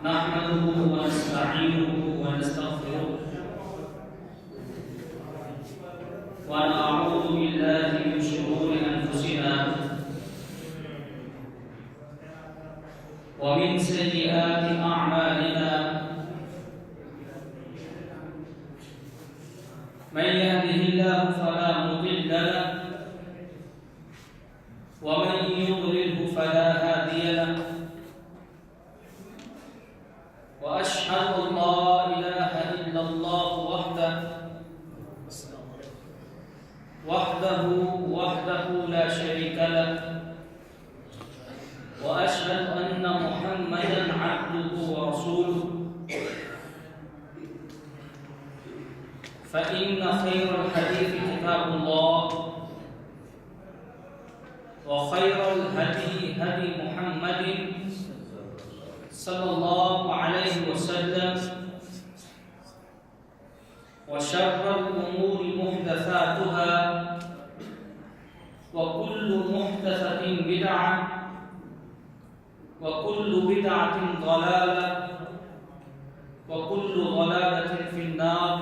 نحمده ونستعينه ونستغفره ونعوذ بالله من شرور أنفسنا ومن سيئات أعمالنا من يهده الله فلا مضل له ومن يضلله فلا هادي له وأشهد أن لا إله إلا الله وحده لا شريك له وأشهد أن محمدا عبده ورسوله فإن خير الحديث كتاب الله وخير الهدي هدي محمد صلى الله عليه وسلم وشر الأمور محدثاتها وكل محدثة بدعة وكل بدعة ضلالة وكل ضلالة في النار.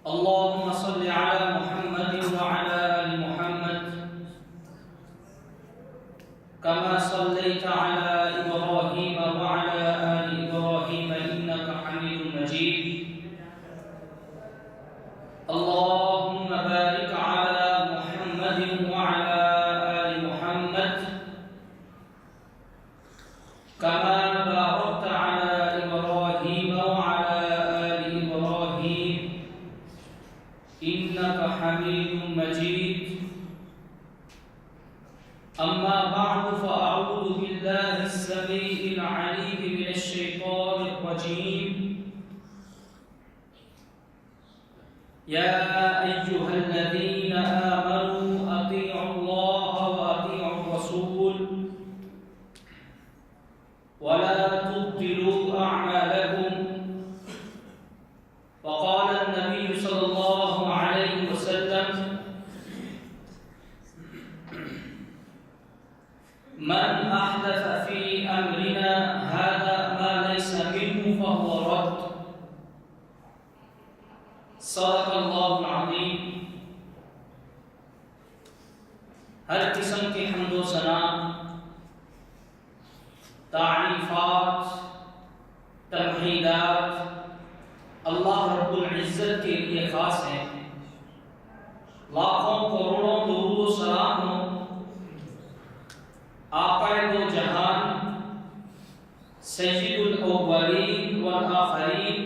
اللهم صل على محمد وعلى آل محمد كما صليت على إبراهيم وعلى آل إبراهيم إنك حميد مجيد. اللهم بارك على محمد وعلى آل محمد كما باركت على إبراهيم وعلى آل إبراهيم إنك حميد مجيد. أما بعد فأعوذ بالله السميع العليم من الشيطان الرجيم. يا أيها الذين آمنوا أطيعوا الله وأطيعوا الرسول ولا تبطلوا أعمالكم. وقال النبي صلى الله عليه وسلم من أحدث في أمرنا هذا ما ليس منه فهو رد. صدق اللہ العظیم. ہر قسم کے حمد و ثنا، تعریفات، تمحیدات اللہ رب العزت کے لیے خاص ہیں. لاکھوں کروڑوں درود و سلام ہوں آقا دو جہان سید الاولین والآخرین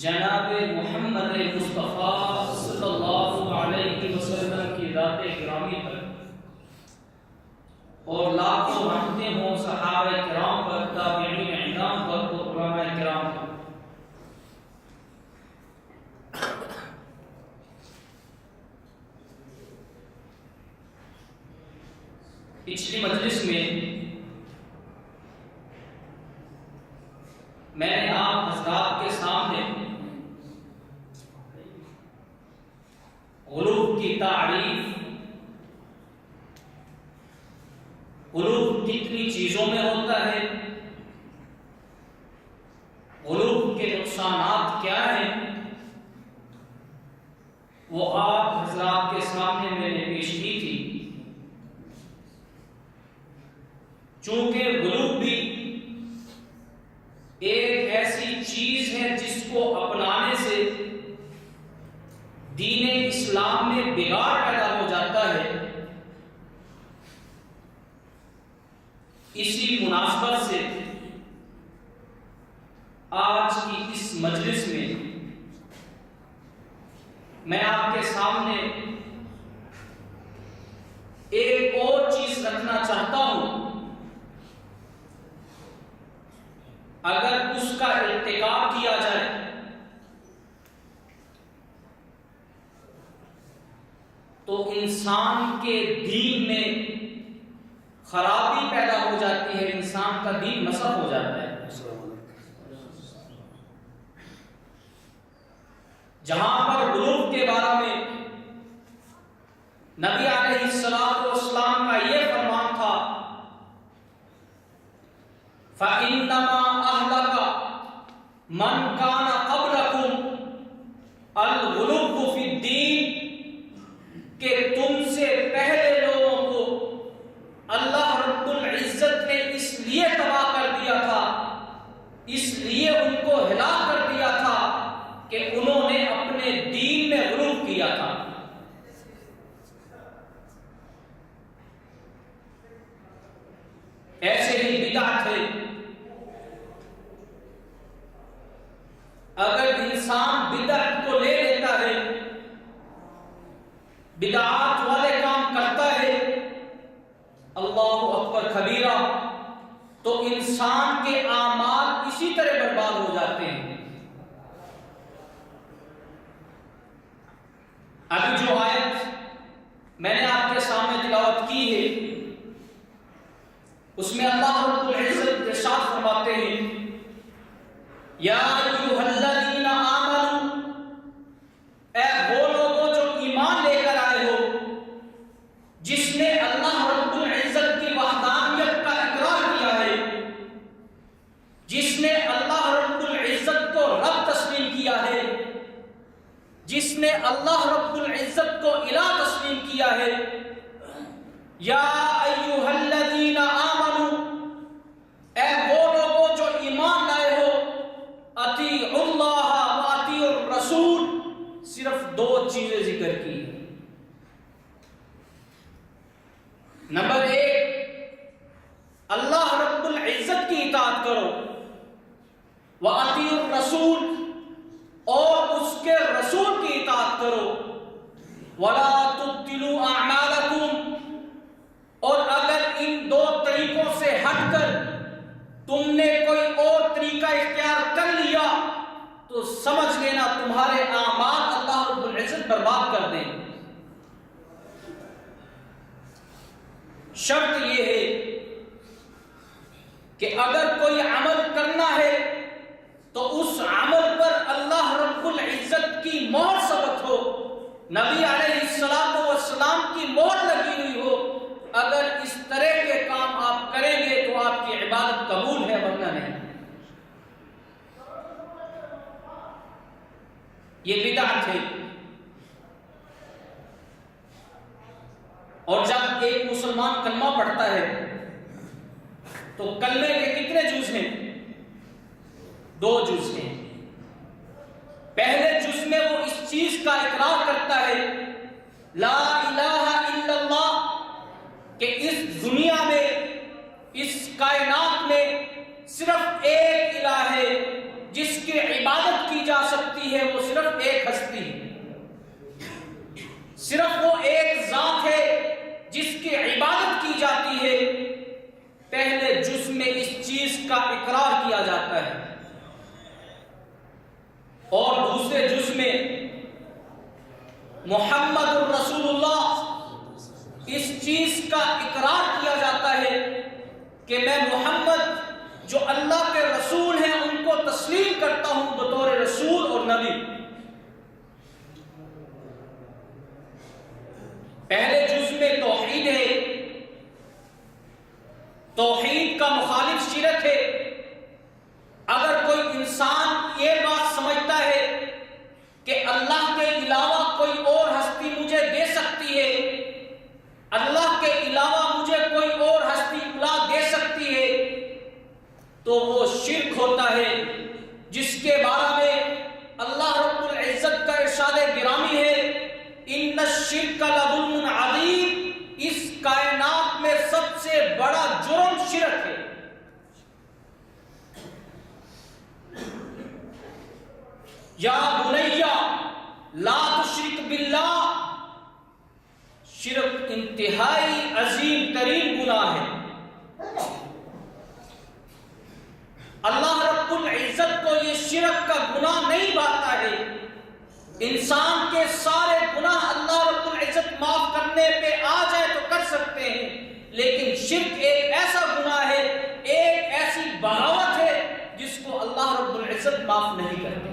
جناب محمد مصطفیٰ صلی اللہ علیہ وسلم کی ذات گرامی پر، اور لاکھوں رحمتیں ہوں صحابہ کرام پر، تابعین اعظام پر اور علماء کرام پر. پچھلی مجلس میں میں نے آپ حضرات کے سامنے غلو کی تعریف، غلو کتنی چیزوں میں ہوتا ہے، غلو کے نقصانات کیا ہیں، وہ آپ حضرات کے سامنے میں نے پیش کی تھی. چونکہ غلو بھی ایک ایسی چیز ہے جس کو اپنانے سے دین اسلام میں بگاڑ پیدا ہو جاتا ہے. اسی مناسبت سے آج کی اس مجلس میں میں آپ کے سامنے ایک اور چیز رکھنا چاہتا ہوں. اگر اس کا ارتکاب کیا جائے تو انسان کے دین میں خرابی پیدا ہو جاتی ہے، انسان کا دین مسخ ہو جاتا ہے. جہاں پر غلو کے بارے میں نبی علیہ السلام کا یہ فرمان تھا فَإِنَّمَا أَهْلَكَ مَنْ كَانَ قَبْلَكُمْ الْغُلُوُّ فِي الدِّينِ کہ تم سے پہلے لوگوں کو اللہ رب العزت نے اس لیے تباہ کر دیا تھا، اس لیے ان کو ہلاک کر دیا تھا کہ انہوں نے اپنے دین میں غلو کیا تھا۔ ایسے ہی بدعت ہے، اگر انسان بدعت کو لے لیتا ہے، بدعات والے کام کرتا ہے، اللہ اکبر کبیرہ، تو انسان کے اعمال اسی طرح برباد ہو جاتے ہیں۔ ابھی جو آیت میں نے آپ کے سامنے تلاوت کی ہے، اس میں اللہ رب العزت ارشاد فرماتے ہیں یا ایھا الذین آمنوا، اے وہ لوگوں جو ایمان لے کر آئے ہو، جس نے اللہ رب العزت کی وحدانیت کا اقرار کیا ہے، جس نے اللہ رب العزت کو رب تسلیم کیا ہے، جس نے اللہ رب العزت کو الہ تسلیم کیا ہے، یا ایھا الذین آمنوا، اے وہ لوگوں جو ایمان لائے ہو، اطیعوا اللہ و اطیعوا الرسول، صرف دو چیزیں ذکر کی۔ نمبر ایک، اللہ رب العزت کی اطاعت کرو، وَأَطِيعُوا الرَّسُولَ، اور اس کے رسول کی اطاعت کرو، وَلَا تُبْطِلُوا أَعْمَالَكُمْ، اور اگر ان دو طریقوں سے ہٹ کر تم نے کوئی اور طریقہ اختیار کر لیا تو سمجھ لینا تمہارے اعمال اللہ رب العزت برباد کر دیں۔ شرط یہ ہے کہ اگر کوئی عمل کرنا ہے تو اس عمل پر اللہ رب العزت کی مہر ثبت ہو، نبی علیہ السلام کی مہر لگی ہوئی ہو۔ اگر اس طرح کے کام آپ کریں گے تو آپ کی عبادت قبول ہے، ورنہ نہیں۔ یہ بدعت ہے۔ اور جب ایک مسلمان کلمہ پڑھتا ہے تو کلمے کے کتنے جز ہیں؟ 2 جز ہیں۔ پہلے جز میں وہ اس چیز کا اقرار کرتا ہے لا الہ الا اللہ، کہ اس دنیا میں، اس کائنات میں صرف ایک الہ ہے جس کی عبادت کی جا سکتی ہے، وہ صرف ایک ہستی ہے، صرف وہ ایک ذات ہے جس کی عبادت کی جاتی ہے۔ پہلے جز میں اس چیز کا اقرار کیا جاتا ہے، اور دوسرے جز میں محمد الرسول اللہ، اس چیز کا اقرار کیا جاتا ہے کہ میں محمد جو اللہ کے رسول ہیں ان کو تسلیم کرتا ہوں بطور رسول اور نبی۔ پہلے جز میں توحید ہے، توحید کا مخالف شرک ہے۔ اگر کوئی انسان یہ بات سمجھتا ہے کہ اللہ کے علاوہ کوئی اور ہستی مجھے دے سکتی ہے، اللہ کے علاوہ مجھے کوئی اور ہستی اولاد دے سکتی ہے، تو وہ شرک ہوتا ہے، جس کے بارے میں اللہ رب العزت کا ارشاد گرامی ہے ان الشرک لظلم عظیم، اس کائنات میں سب سے بڑا جرم شرک ہے۔ یا بنیا لا تشرک باللہ، شرک انتہائی عظیم ترین گناہ ہے۔ اللہ رب العزت کو یہ شرک کا گناہ نہیں باتا ہے۔ انسان کے سارے گناہ اللہ رب العزت معاف کرنے پہ آ جائے تو کر سکتے ہیں، لیکن شرک ایک ایسا گناہ ہے، ایک ایسی بغاوت ہے جس کو اللہ رب العزت معاف نہیں کرتے۔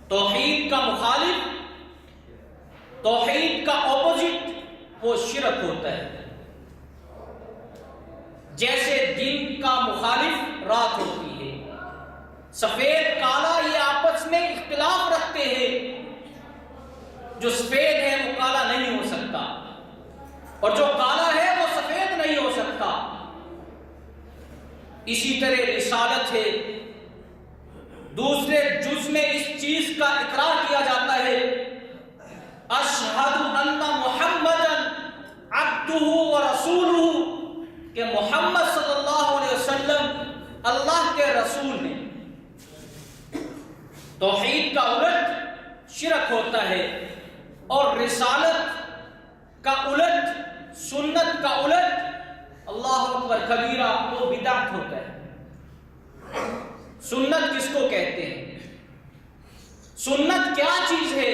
توحید کا مخالف توحید کا اپوزٹ وہ شرک ہوتا ہے. جیسے دن کا مخالف رات ہوتی ہے. سفید کالا یہ آپس میں اختلاف رکھتے ہیں. جو سفید ہے وہ کالا نہیں ہو سکتا اور جو کالا ہے وہ سفید نہیں ہو سکتا. اسی طرح رسالت ہے. دوسرے جز میں اس چیز کا اقرار کیا جاتا ہے اشہد ان محمدا عبدہ ورسولہ، کہ محمد صلی اللہ علیہ وسلم اللہ کے رسول ہیں. توحید کا الٹ شرک ہوتا ہے اور رسالت کا الٹ، سنت کا الٹ اللہ اکبر کبیرہ وہ بدعت ہوتا ہے. سنت کس کو کہتے ہیں؟ سنت کیا چیز ہے؟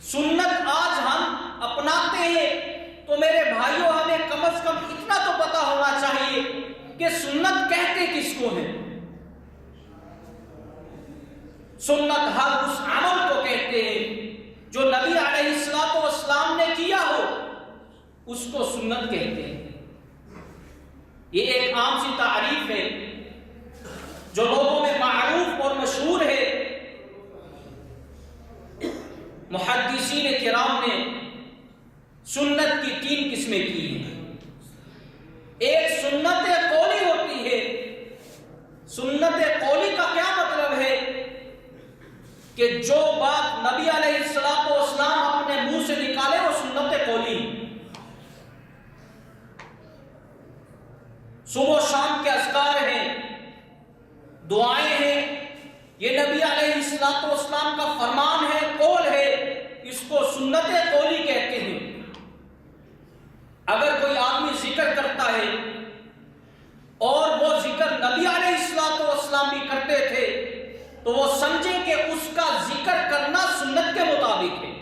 سنت آج ہم اپناتے ہیں تو میرے بھائیوں ہمیں کم از کم اتنا تو پتا ہونا چاہیے کہ سنت کہتے کس کو ہے. سنت ہر اس عمل کو کہتے ہیں جو نبی علیہ الصلوۃ والسلام نے کیا ہو، اس کو سنت کہتے ہیں. یہ ایک عام سی تعریف ہے جو لوگوں میں معروف اور مشہور ہے. محدثین کرام نے سنت کی 3 قسمیں کی ہیں. ایک سنت قولی ہوتی ہے. سنت قولی کا کیا مطلب ہے؟ کہ جو بات نبی علیہ الصلوۃ والسلام اپنے منہ سے نکالے وہ سنت قولی. صبح و شام کے اذکار ہیں، دعائیں ہیں، یہ نبی علیہ الصلوۃ والسلام کا فرمان ہے، قول ہے، اس کو سنت قولی کہتے ہیں. اگر کوئی آدمی ذکر کرتا ہے اور وہ ذکر نبی علیہ الصلوۃ والسلام بھی کرتے تھے تو وہ سمجھیں کہ اس کا ذکر کرنا سنت کے مطابق ہے.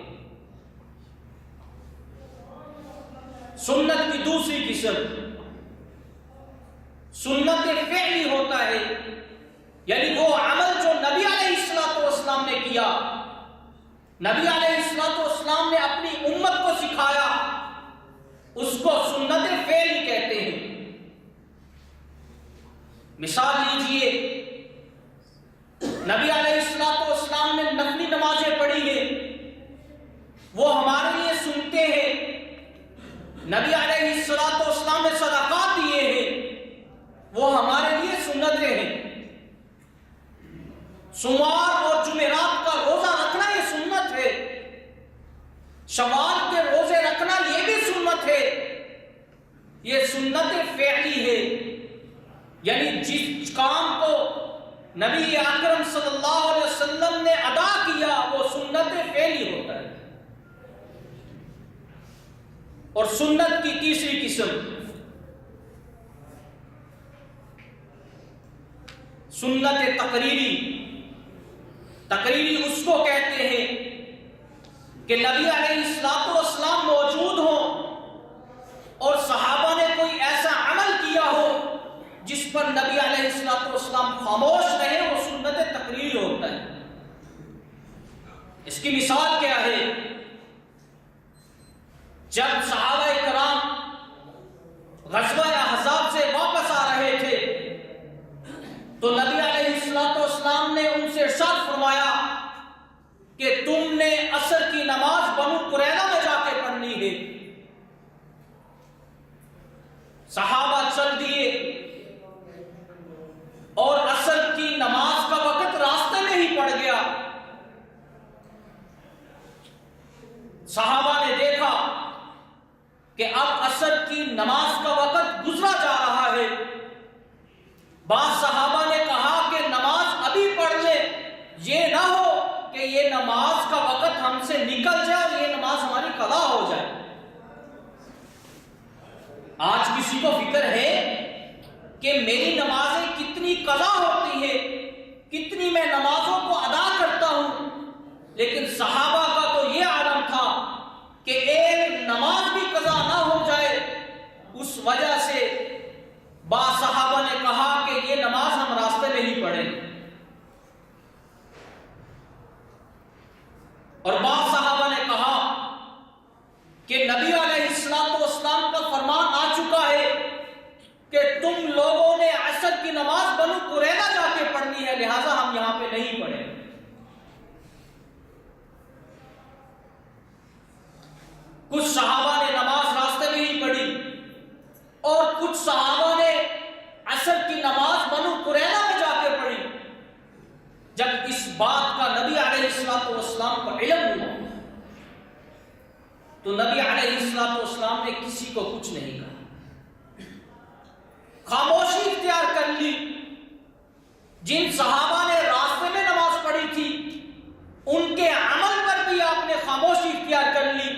سنت کی دوسری قسم سنت فعلی ہوتا ہے، یعنی وہ عمل جو نبی علیہ الصلوۃ والسلام نے کیا، نبی علیہ الصلوۃ والسلام نے اپنی امت کو سکھایا، اس کو سنت فعلی کہتے ہیں. مثال لیجئے، نبی علیہ الصلوۃ والسلام نے نفلی نمازیں پڑھی ہیں، وہ ہمارے لیے سنتے ہیں. نبی علیہ الصلوۃ والسلام نے صدقات دیے ہیں، وہ ہمارے لیے سنتیں ہیں. سوموار اور جمعرات کا روزہ رکھنا یہ سنت ہے. شوال کے روزے رکھنا یہ بھی سنت ہے. یہ سنت فعلی ہے، یعنی جس کام کو نبی اکرم صلی اللہ علیہ وسلم نے ادا کیا وہ سنت فعلی ہوتا ہے. اور سنت کی تیسری قسم سنت تقریری. تقریری اس کو کہتے ہیں کہ نبی علیہ الصلوۃ والسلام موجود ہوں اور صحابہ نے کوئی ایسا عمل کیا ہو جس پر نبی علیہ الصلوۃ والسلام خاموش رہے، وہ سنت تقریری ہوتا ہے. اس کی مثال کیا ہے؟ جب صحابہ کرام غزوہ احزاب سے واپس آ رہے تھے تو نبی علیہ الصلوۃ والسلام نے ان سے ارشاد فرمایا کہ تم نے عصر کی نماز بنو قریظہ میں جا کے پڑھنی ہے. صحابہ چل دیے اور عصر کی نماز کا وقت راستے میں ہی پڑ گیا. صحابہ نے دیکھا کہ اب عصر کی نماز کا وقت گزرا جا رہا ہے. بعض صحابہ نے کہا کہ نماز ابھی پڑھ لے، یہ نہ ہو کہ یہ نماز کا وقت ہم سے نکل جائے اور یہ نماز ہماری قضا ہو جائے. آج کسی کو فکر ہے کہ میری نمازیں کتنی قضا ہوتی ہیں، کتنی میں نمازوں کو ادا کرتا ہوں، لیکن صحابہ کا تو یہ عالم تھا کہ ایک نماز بھی قضا نہ ہو جائے. اس وجہ سے بعض صحابہ نے کہا کہ یہ نماز ہم راستے میں ہی پڑھیں، اور بعض صحابہ نے کہا وہاں پہ نہیں پڑھے. کچھ صحابہ نے نماز راستے میں ہی پڑھی اور کچھ صحابہ نے عصر کی نماز بنو قریظہ میں جا کے پڑھی. جب اس بات کا نبی علیہ السلام کو علم ہوا تو نبی علیہ السلام نے کسی کو کچھ نہیں کہا، خاموشی اختیار کر لی. جن صحابہ نے راستے میں نماز پڑھی تھی ان کے عمل پر بھی آپ نے خاموشی اختیار کر لی،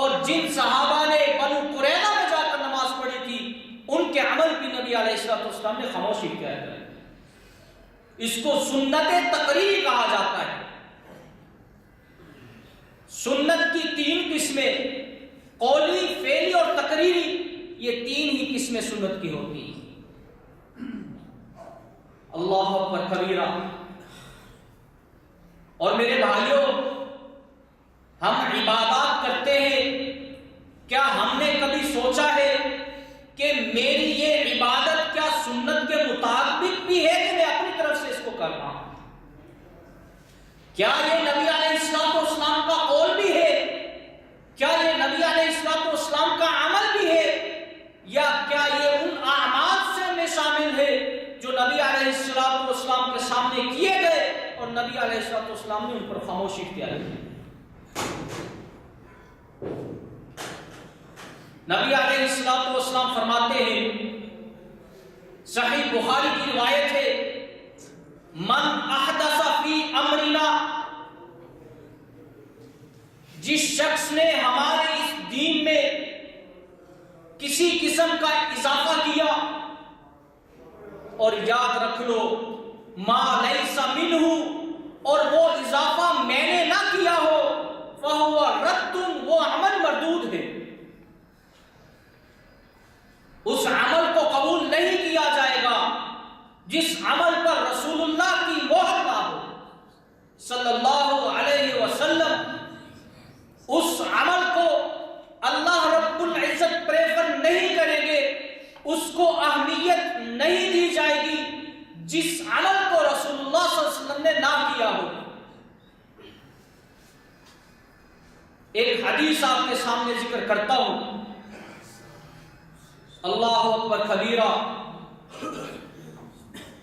اور جن صحابہ نے بنو قریظہ میں جا کر نماز پڑھی تھی ان کے عمل بھی نبی علیہ السلام نے خاموشی اختیار کر لی. اس کو سنت تقریری کہا جاتا ہے. سنت کی 3 قسمیں، قولی، فعلی اور تقریری، یہ 3 ہی قسمیں سنت کی ہوتی ہیں. اللہ اکبر کبیرہ. اور میرے بھائیوں، ہم عبادات کرتے ہیں، کیا ہم نے کبھی سوچا ہے کہ میری یہ عبادت کیا سنت کے مطابق بھی ہے کہ میں اپنی طرف سے اس کو کر رہا ہوں؟ کیا یہ نبی علیہ السلام کا قول بھی ہے؟ کیا یہ نبی علیہ السلام کا عمل بھی ہے؟ یا کیا یہ ان اعمال میں شامل ہے جو نبی علیہ السلام کے سامنے کیے گئے اور نبی علیہ السلام نے ان پر خاموشی اختیار کی؟ نبی علیہ السلام فرماتے ہیں، صحیح بخاری کی روایت ہے، من احدث فی امرنا، جس شخص نے ہمارے اس دین میں کسی قسم کا اضافہ کیا، اور یاد رکھ لو ما لیس منہ، اور وہ اضافہ میں نے نہ کیا ہو، فہو رد، وہ عمل مردود ہے، اس عمل کو قبول نہیں کیا جائے گا. جس عمل پر رسول اللہ کی مہر نہ ہو صلی اللہ علیہ وسلم، اس عمل کو اللہ رب العزت پریفر نہیں کریں گے، اس کو اہمیت نہیں دی جائے گی جس عمل کو رسول اللہ صلی اللہ علیہ وسلم نے نہ کیا ہو. ایک حدیث آپ کے سامنے ذکر کرتا ہوں. اللہ اکبر کبیرہ.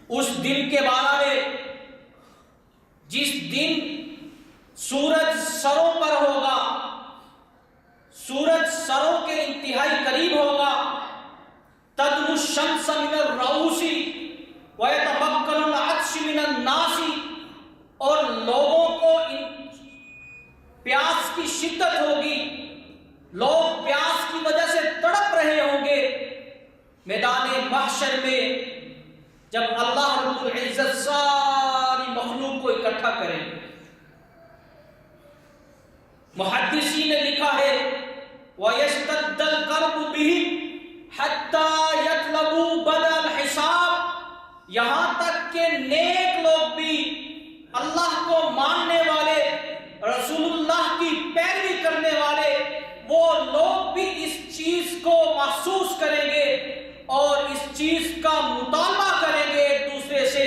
اس دن کے بارے میں جس دن سورج سروں پر ہوگا، سورج سروں کے انتہائی قریب ہوگا، تدنو الشمس من الرؤوس ويتبخر العطش من الناس، اور لوگوں کو پیاس کی شدت ہوگی، لوگ پیاس کی وجہ سے تڑپ رہے ہوں گے. میدان محشر میں جب اللہ رب العزت ساری مخلوق کو اکٹھا کرے، محدثین نے لکھا ہے وَيَشْتَدَّ الْقَرْبُ بِهِمْ حَتَّى يَطْلَبُوا بَدَلَ الْحِسَابِ، یہاں تک کہ نیک لوگ بھی، اللہ کو ماننے والے، رسول اللہ کی پیروی کرنے والے، وہ لوگ بھی اس چیز کو محسوس کریں گے اور اس چیز کا مطالبہ کریں گے ایک دوسرے سے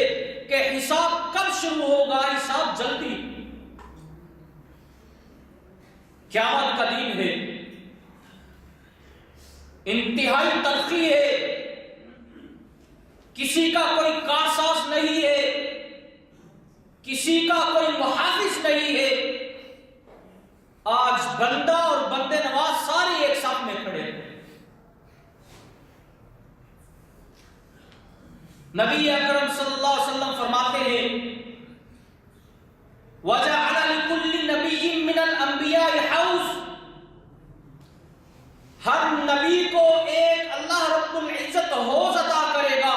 کہ حساب کب شروع ہوگا، حساب جلدی. قیامت کا دن ہے، انتہائی تلخی ہے، کسی کا کوئی کارساز نہیں ہے، کسی کا کوئی محافظ نہیں ہے. آج بندہ اور بندے نواز سارے ایک ساتھ میں کھڑے ہیں. نبی اکرم صلی اللہ علیہ وسلم فرماتے ہیں وَجَعَلَ لِكُلِّ نَبِيٍّ مِّنَ الْأَنْبِيَاءِ حَوْض، ہر نبی کو ایک اللہ رب العزت حوض عطا کرے گا،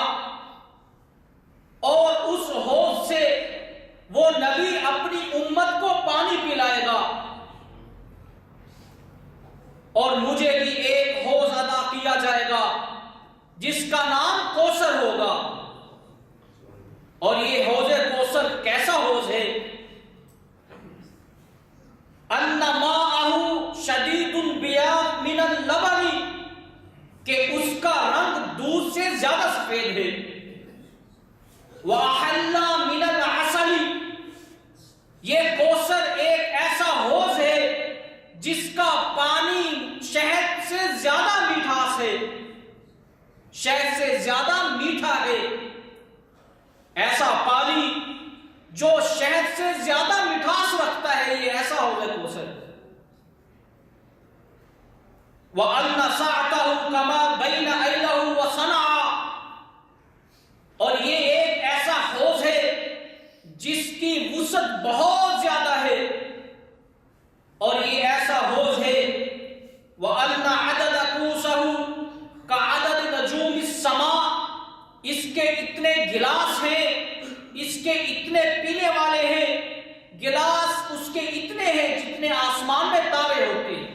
اور اس حوض سے وہ نبی اپنی امت کو پانی پلائے گا. اور مجھے بھی ایک حوض عطا کیا جائے گا جس کا نام کوثر ہوگا. اور یہ حوض کوثر کیسا حوض ہے؟ ان ماءہ شدید البیاض من اللبن، کہ اس کا رنگ دودھ سے زیادہ سفید ہے. وَأَحَلَّ مِنَ الْعَسَلِ، جس کا پانی شہد سے زیادہ میٹھاس ہے، شہد سے زیادہ میٹھا ہے، ایسا پانی جو شہد سے زیادہ مٹھاس رکھتا ہے، یہ ایسا حوض کوثر ہے۔ وَأَنَّ سَعْتَهُ كَمَا بَيْنَ أَيْلَهُ وَصَنْعَا، اور یہ ایک ایسا حوض ہے جس کی وسعت بہت زیادہ ہے، اور یہ ایسا حوض ہے وَأَنَّ عَدَدَ كُوسَهُ كَعَدَدِ نُجُومِ السَّمَاءِ، اس کے اتنے گلاس ہیں، اس کے اتنے پینے والے ہیں، گلاس اس کے اتنے ہیں جتنے آسمان میں تارے ہوتے ہیں۔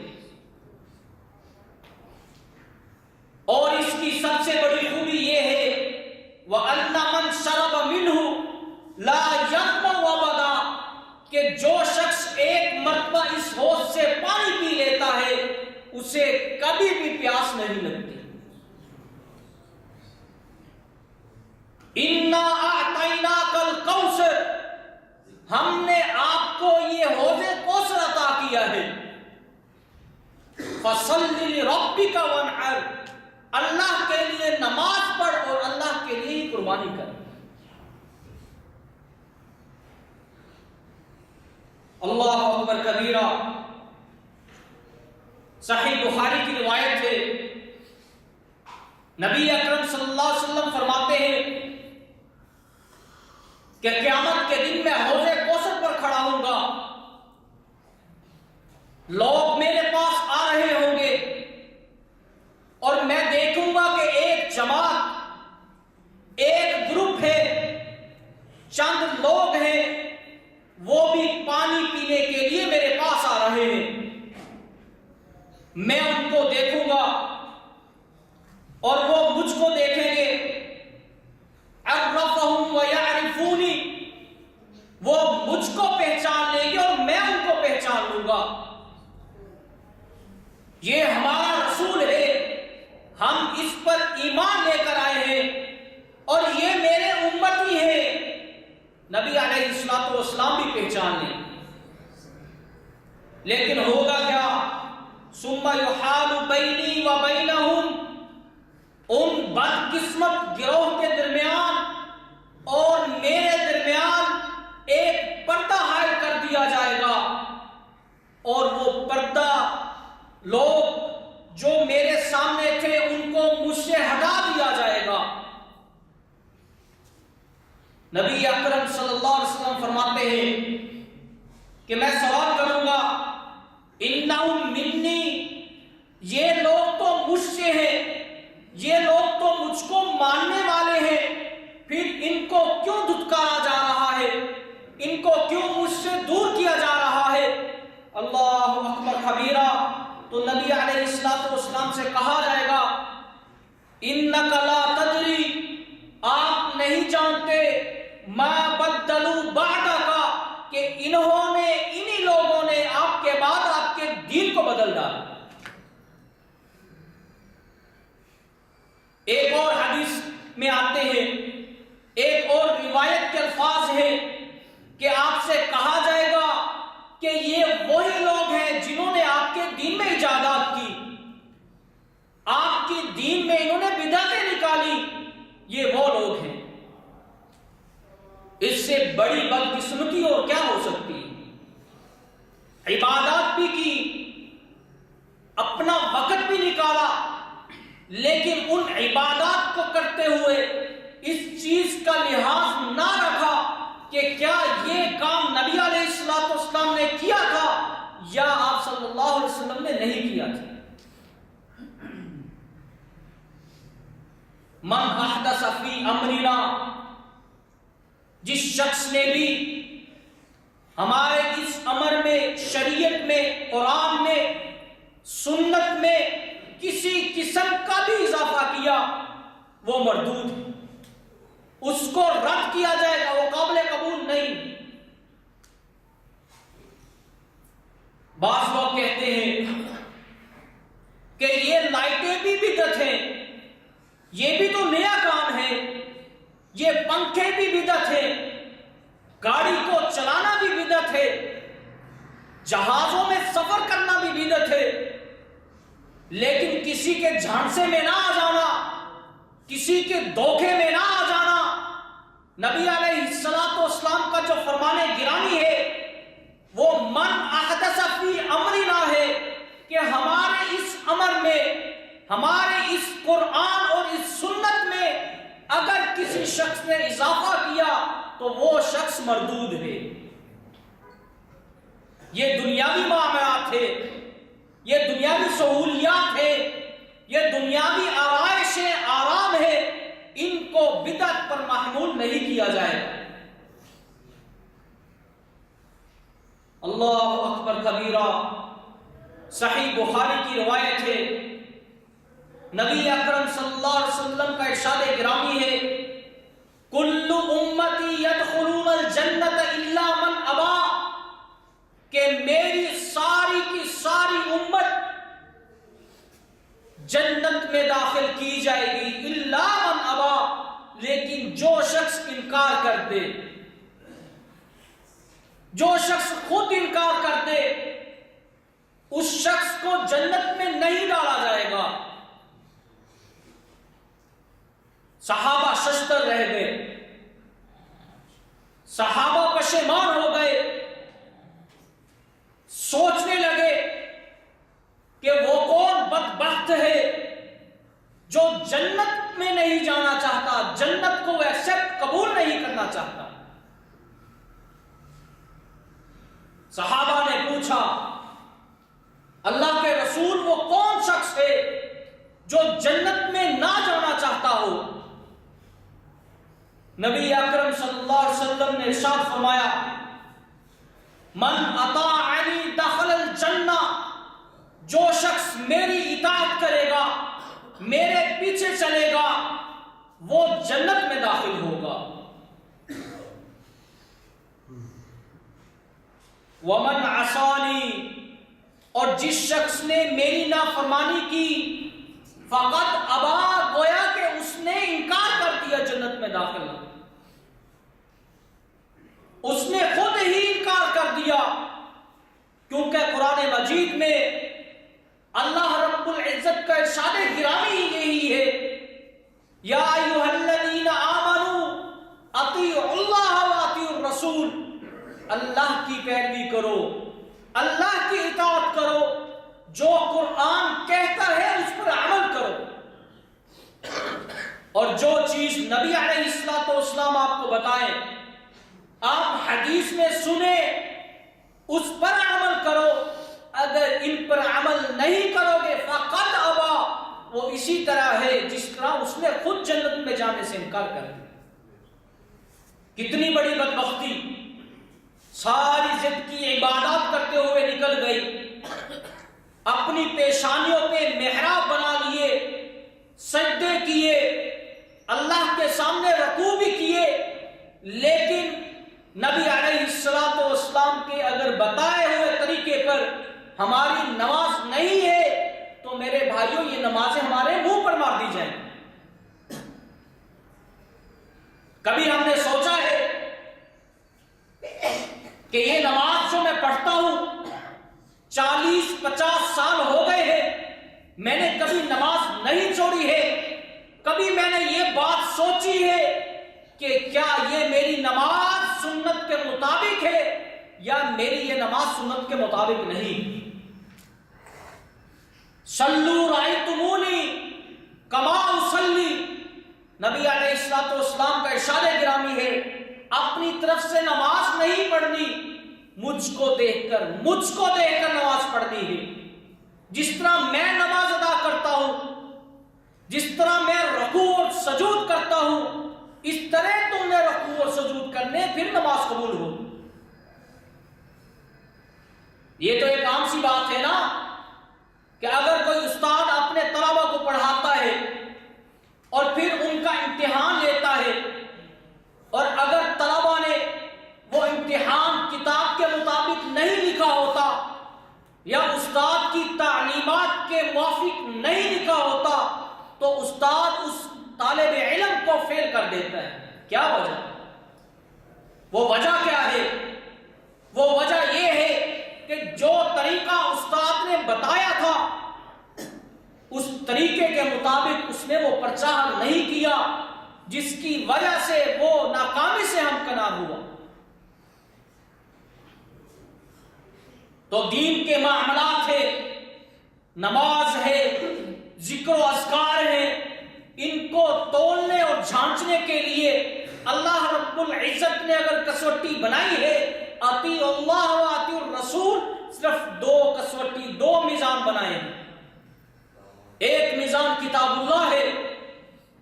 اور اس کی سب سے بڑی خوبی یہ ہے وَأَنَّ مَنْ شَرَبَ مِنْهُ لَا يَظْمَأُ أَبَدًا، کہ جو شخص ایک مرتبہ اس حوض سے پانی پی لیتا ہے اسے کبھی بھی پیاس نہیں لگتی۔ إِنَّا أَعْطَيْنَاكَ الْكَوْثَرَ، ہم نے آپ کو یہ حوض کوثر عطا کیا ہے۔ فَصَلِّ لِرَبِّكَ وَانْحَرْ، اللہ کے لیے نماز پڑھ اور اللہ کے لیے ہی قربانی کر۔ اللہ اکبر کبیرہ۔ صحیح بخاری کی روایت ہے، نبی اکرم صلی اللہ علیہ وسلم فرماتے ہیں کہ قیامت کے دن میں حوض کوثر پر کھڑا ہوں گا، لوگ میرے پاس آ رہے ہوں گے اور میں دیکھوں گا کہ ایک جماعت، ایک گروپ ہے، چند لوگ ہیں، وہ بھی پانی پینے کے لیے میرے پاس آ رہے ہیں۔ میں ان کو دیکھوں گا اور وہ مجھ کو دیکھیں گے۔ عرفہم ویعرفونی، وہ مجھ کو پہچان لیں گے اور میں ان کو پہچان لوں گا۔ یہ ہمارا رسول ہے، ہم اس پر ایمان لے کر آئے ہیں اور یہ میرے امتی ہیں۔ نبی علیہ الصلوۃ والسلام بھی پہچان لیں، لیکن ہوگا کیا؟ ثم یحال بینی و بینہم، ان بدقسمت گروہ کے درمیان اور میرے درمیان ایک پردہ حائل کر دیا جائے گا، اور وہ پردہ لوگ جو میرے سامنے تھے ان کو مجھ سے ہٹا دیا جائے گا۔ نبی اکرم صلی اللہ علیہ وسلم فرماتے ہیں کہ میں سوال کروں گا، انہم منی، یہ لوگ تو مجھ سے ہیں، یہ لوگ تو مجھ کو ماننے والے ہیں، پھر ان کو کیوں دھتکارا جا رہا ہے، ان کو کیوں مجھ سے دور کیا جا رہا ہے؟ اللہ اکبر کبیرہ۔ تو نبی علیہ الصلوۃ والسلام سے کہا جائے گا، انک لا تدری، آپ نہیں جانتے، ما بدلوا بعدک، کہ انہوں نے، انہی لوگوں نے آپ کے بعد آپ کے دین کو بدل ڈالا۔ ایک اور حدیث میں آتے ہیں، ایک اور روایت کے الفاظ ہیں کہ آپ سے کہا جائے گا کہ یہ وہی لوگ ہیں جنہوں نے آپ کے دین میں ایجادات کی، آپ کی دین میں انہوں نے بدعتیں نکالی، یہ وہ لوگ ہیں۔ اس سے بڑی بدقسمتی اور کیا ہو سکتی ہے؟ عبادات بھی کی، اپنا وقت بھی نکالا، لیکن ان عبادات کو کرتے ہوئے اس چیز کا لحاظ نہ رکھا کہ کیا یہ کام نبی علیہ الصلوۃ والسلام نے کیا تھا یا آپ صلی اللہ علیہ وسلم نے نہیں کیا تھا۔ من احدث فی امرنا، جس شخص نے بھی ہمارے اس امر میں، شریعت میں، قرآن میں، سنت میں کسی قسم کا بھی اضافہ کیا، وہ مردود ہے، اس کو رد کیا جائے گا، وہ قابل قبول نہیں۔ بعض لوگ کہتے ہیں کہ یہ لائٹیں بھی بدعت ہیں، یہ بھی تو نیا کام ہے، یہ پنکھے بھی بدعت ہے، گاڑی کو چلانا بھی بدعت ہے، جہازوں میں سفر کرنا بھی لیکن کسی کے جھانسے میں نہ آ جانا، کسی کے دھوکے میں نہ آ جانا۔ نبی علیہ الصلوۃ والسلام کا جو فرمان گرامی ہے وہ من احدث فی امرنا ہے کہ ہمارے اس امر میں، ہمارے اس قرآن اور اس سنت میں اگر کسی شخص نے اضافہ کیا تو وہ شخص مردود ہے۔ یہ دنیاوی معاملات ہے، یہ دنیاوی سہولیات ہے، یہ دنیاوی آرائشیں، آرام ہے، ان کو بدعت پر محمول نہیں کیا جائے۔ اللہ اکبر کبیرہ۔ صحیح بخاری کی روایت ہے، نبی اکرم صلی اللہ علیہ وسلم کا ارشاد گرامی ہے، کل امتی یدخلون الجنت الا من ابا، کہ میری ساری کی ساری امت جنت میں داخل کی جائے گی، الا من ابا، لیکن جو شخص انکار کر دے، جو شخص خود انکار کر دے، اس شخص کو جنت میں نہیں ڈالا جائے گا۔ صحابہ ششدر رہ گئے، صحابہ پشیمان ہو گئے، سوچنے لگے کہ وہ کون بدبخت ہے جو جنت میں نہیں جانا چاہتا، جنت کو ایکسپٹ قبول نہیں کرنا چاہتا۔ صحابہ نے پوچھا، اللہ کے رسول وہ کون شخص ہے جو جنت میں نہ جانا چاہتا ہو؟ نبی اکرم صلی اللہ علیہ وسلم نے ارشاد فرمایا، من اطاعنی دخل الجنہ، جو شخص میری اطاعت کرے گا، میرے پیچھے چلے گا، وہ جنت میں داخل ہوگا۔ ومن عصانی، اور جس شخص نے میری نافرمانی کی، فقط ابا، گویا کہ اس نے انکار کر دیا جنت میں داخل ہونے، اس نے خود ہی انکار کر دیا، کیونکہ قرآن مجید میں اللہ رب العزت کا ارشاد گرامی ہی یہی ہے، یا ایھا الذین آمنوا اطیعوا اللہ واطیعوا الرسول، اللہ کی پیروی کرو، اللہ کی اطاعت کرو، جو قرآن کہتا ہے اس پر عمل کرو، اور جو چیز نبی علیہ الصلوۃ والسلام آپ کو بتائیں، آپ حدیث میں سنیں، اس پر عمل کرو۔ اگر ان پر عمل نہیں کرو گے فقط ابا، وہ اسی طرح ہے جس طرح اس نے خود جنت میں جانے سے انکار کر دیا۔ کتنی بڑی بدبختی، ساری زندگی عبادات کرتے ہوئے نکل گئی، اپنی پیشانیوں پہ محراب بنا لیے، سجدے کیے، اللہ کے سامنے رکوع بھی کیے، لیکن نبی علیہ الصلوۃ والسلام کے اگر بتائے ہوئے طریقے پر ہماری نماز نہیں ہے تو میرے بھائیوں یہ نمازیں ہمارے منہ پر مار دی جائیں۔ کبھی ہم نے سوچا ہے کہ یہ نماز جو میں پڑھتا ہوں 40-50 سال ہو گئے ہیں، میں نے کبھی نماز نہیں چھوڑی ہے، کبھی میں نے یہ بات سوچی ہے کہ کیا یہ میری نماز سنت کے مطابق ہے یا میری یہ نماز سنت کے مطابق نہیں؟ صلو رأیتمونی کما اصلی، نبی علیہ الصلوۃ والسلام کا ارشاد گرامی ہے، اپنی طرف سے نماز نہیں پڑھنی، مجھ کو دیکھ کر نماز پڑھنی ہے۔ جس طرح میں نماز ادا کرتا ہوں، جس طرح میں رکوع اور سجود کرتا ہوں، اس طرح تم نے رکوع اور سجود کرنے، پھر نماز قبول ہو۔ یہ تو ایک عام سی بات ہے نا کہ اگر کوئی استاد اپنے طلبہ کو پڑھاتا ہے اور پھر ان کا امتحان لیتا ہے، اور اگر طلبہ نے وہ امتحان کتاب کے مطابق نہیں لکھا ہوتا یا استاد کی تعلیمات کے موافق نہیں لکھا ہوتا تو استاد اس طالب علم کو فیل کر دیتا ہے۔ کیا وجہ؟ وہ وجہ کیا ہے؟ وہ وجہ یہ ہے کہ جو طریقہ استاد نے بتایا تھا اس طریقے کے مطابق اس نے وہ پرچہ حل نہیں کیا جس کی وجہ سے وہ ناکامی سے ہمکنار ہوا. تو دین کے معاملات ہے، نماز ہے، ذکر و اذکار ہے، ان کو تولنے اور جھانچنے کے لیے اللہ رب العزت نے اگر کسوٹی بنائی ہے، اطیع اللہ و اطیع الرسول، صرف دو کسوٹی، دو میزان بنائے ہیں. ایک میزان کتاب اللہ ہے،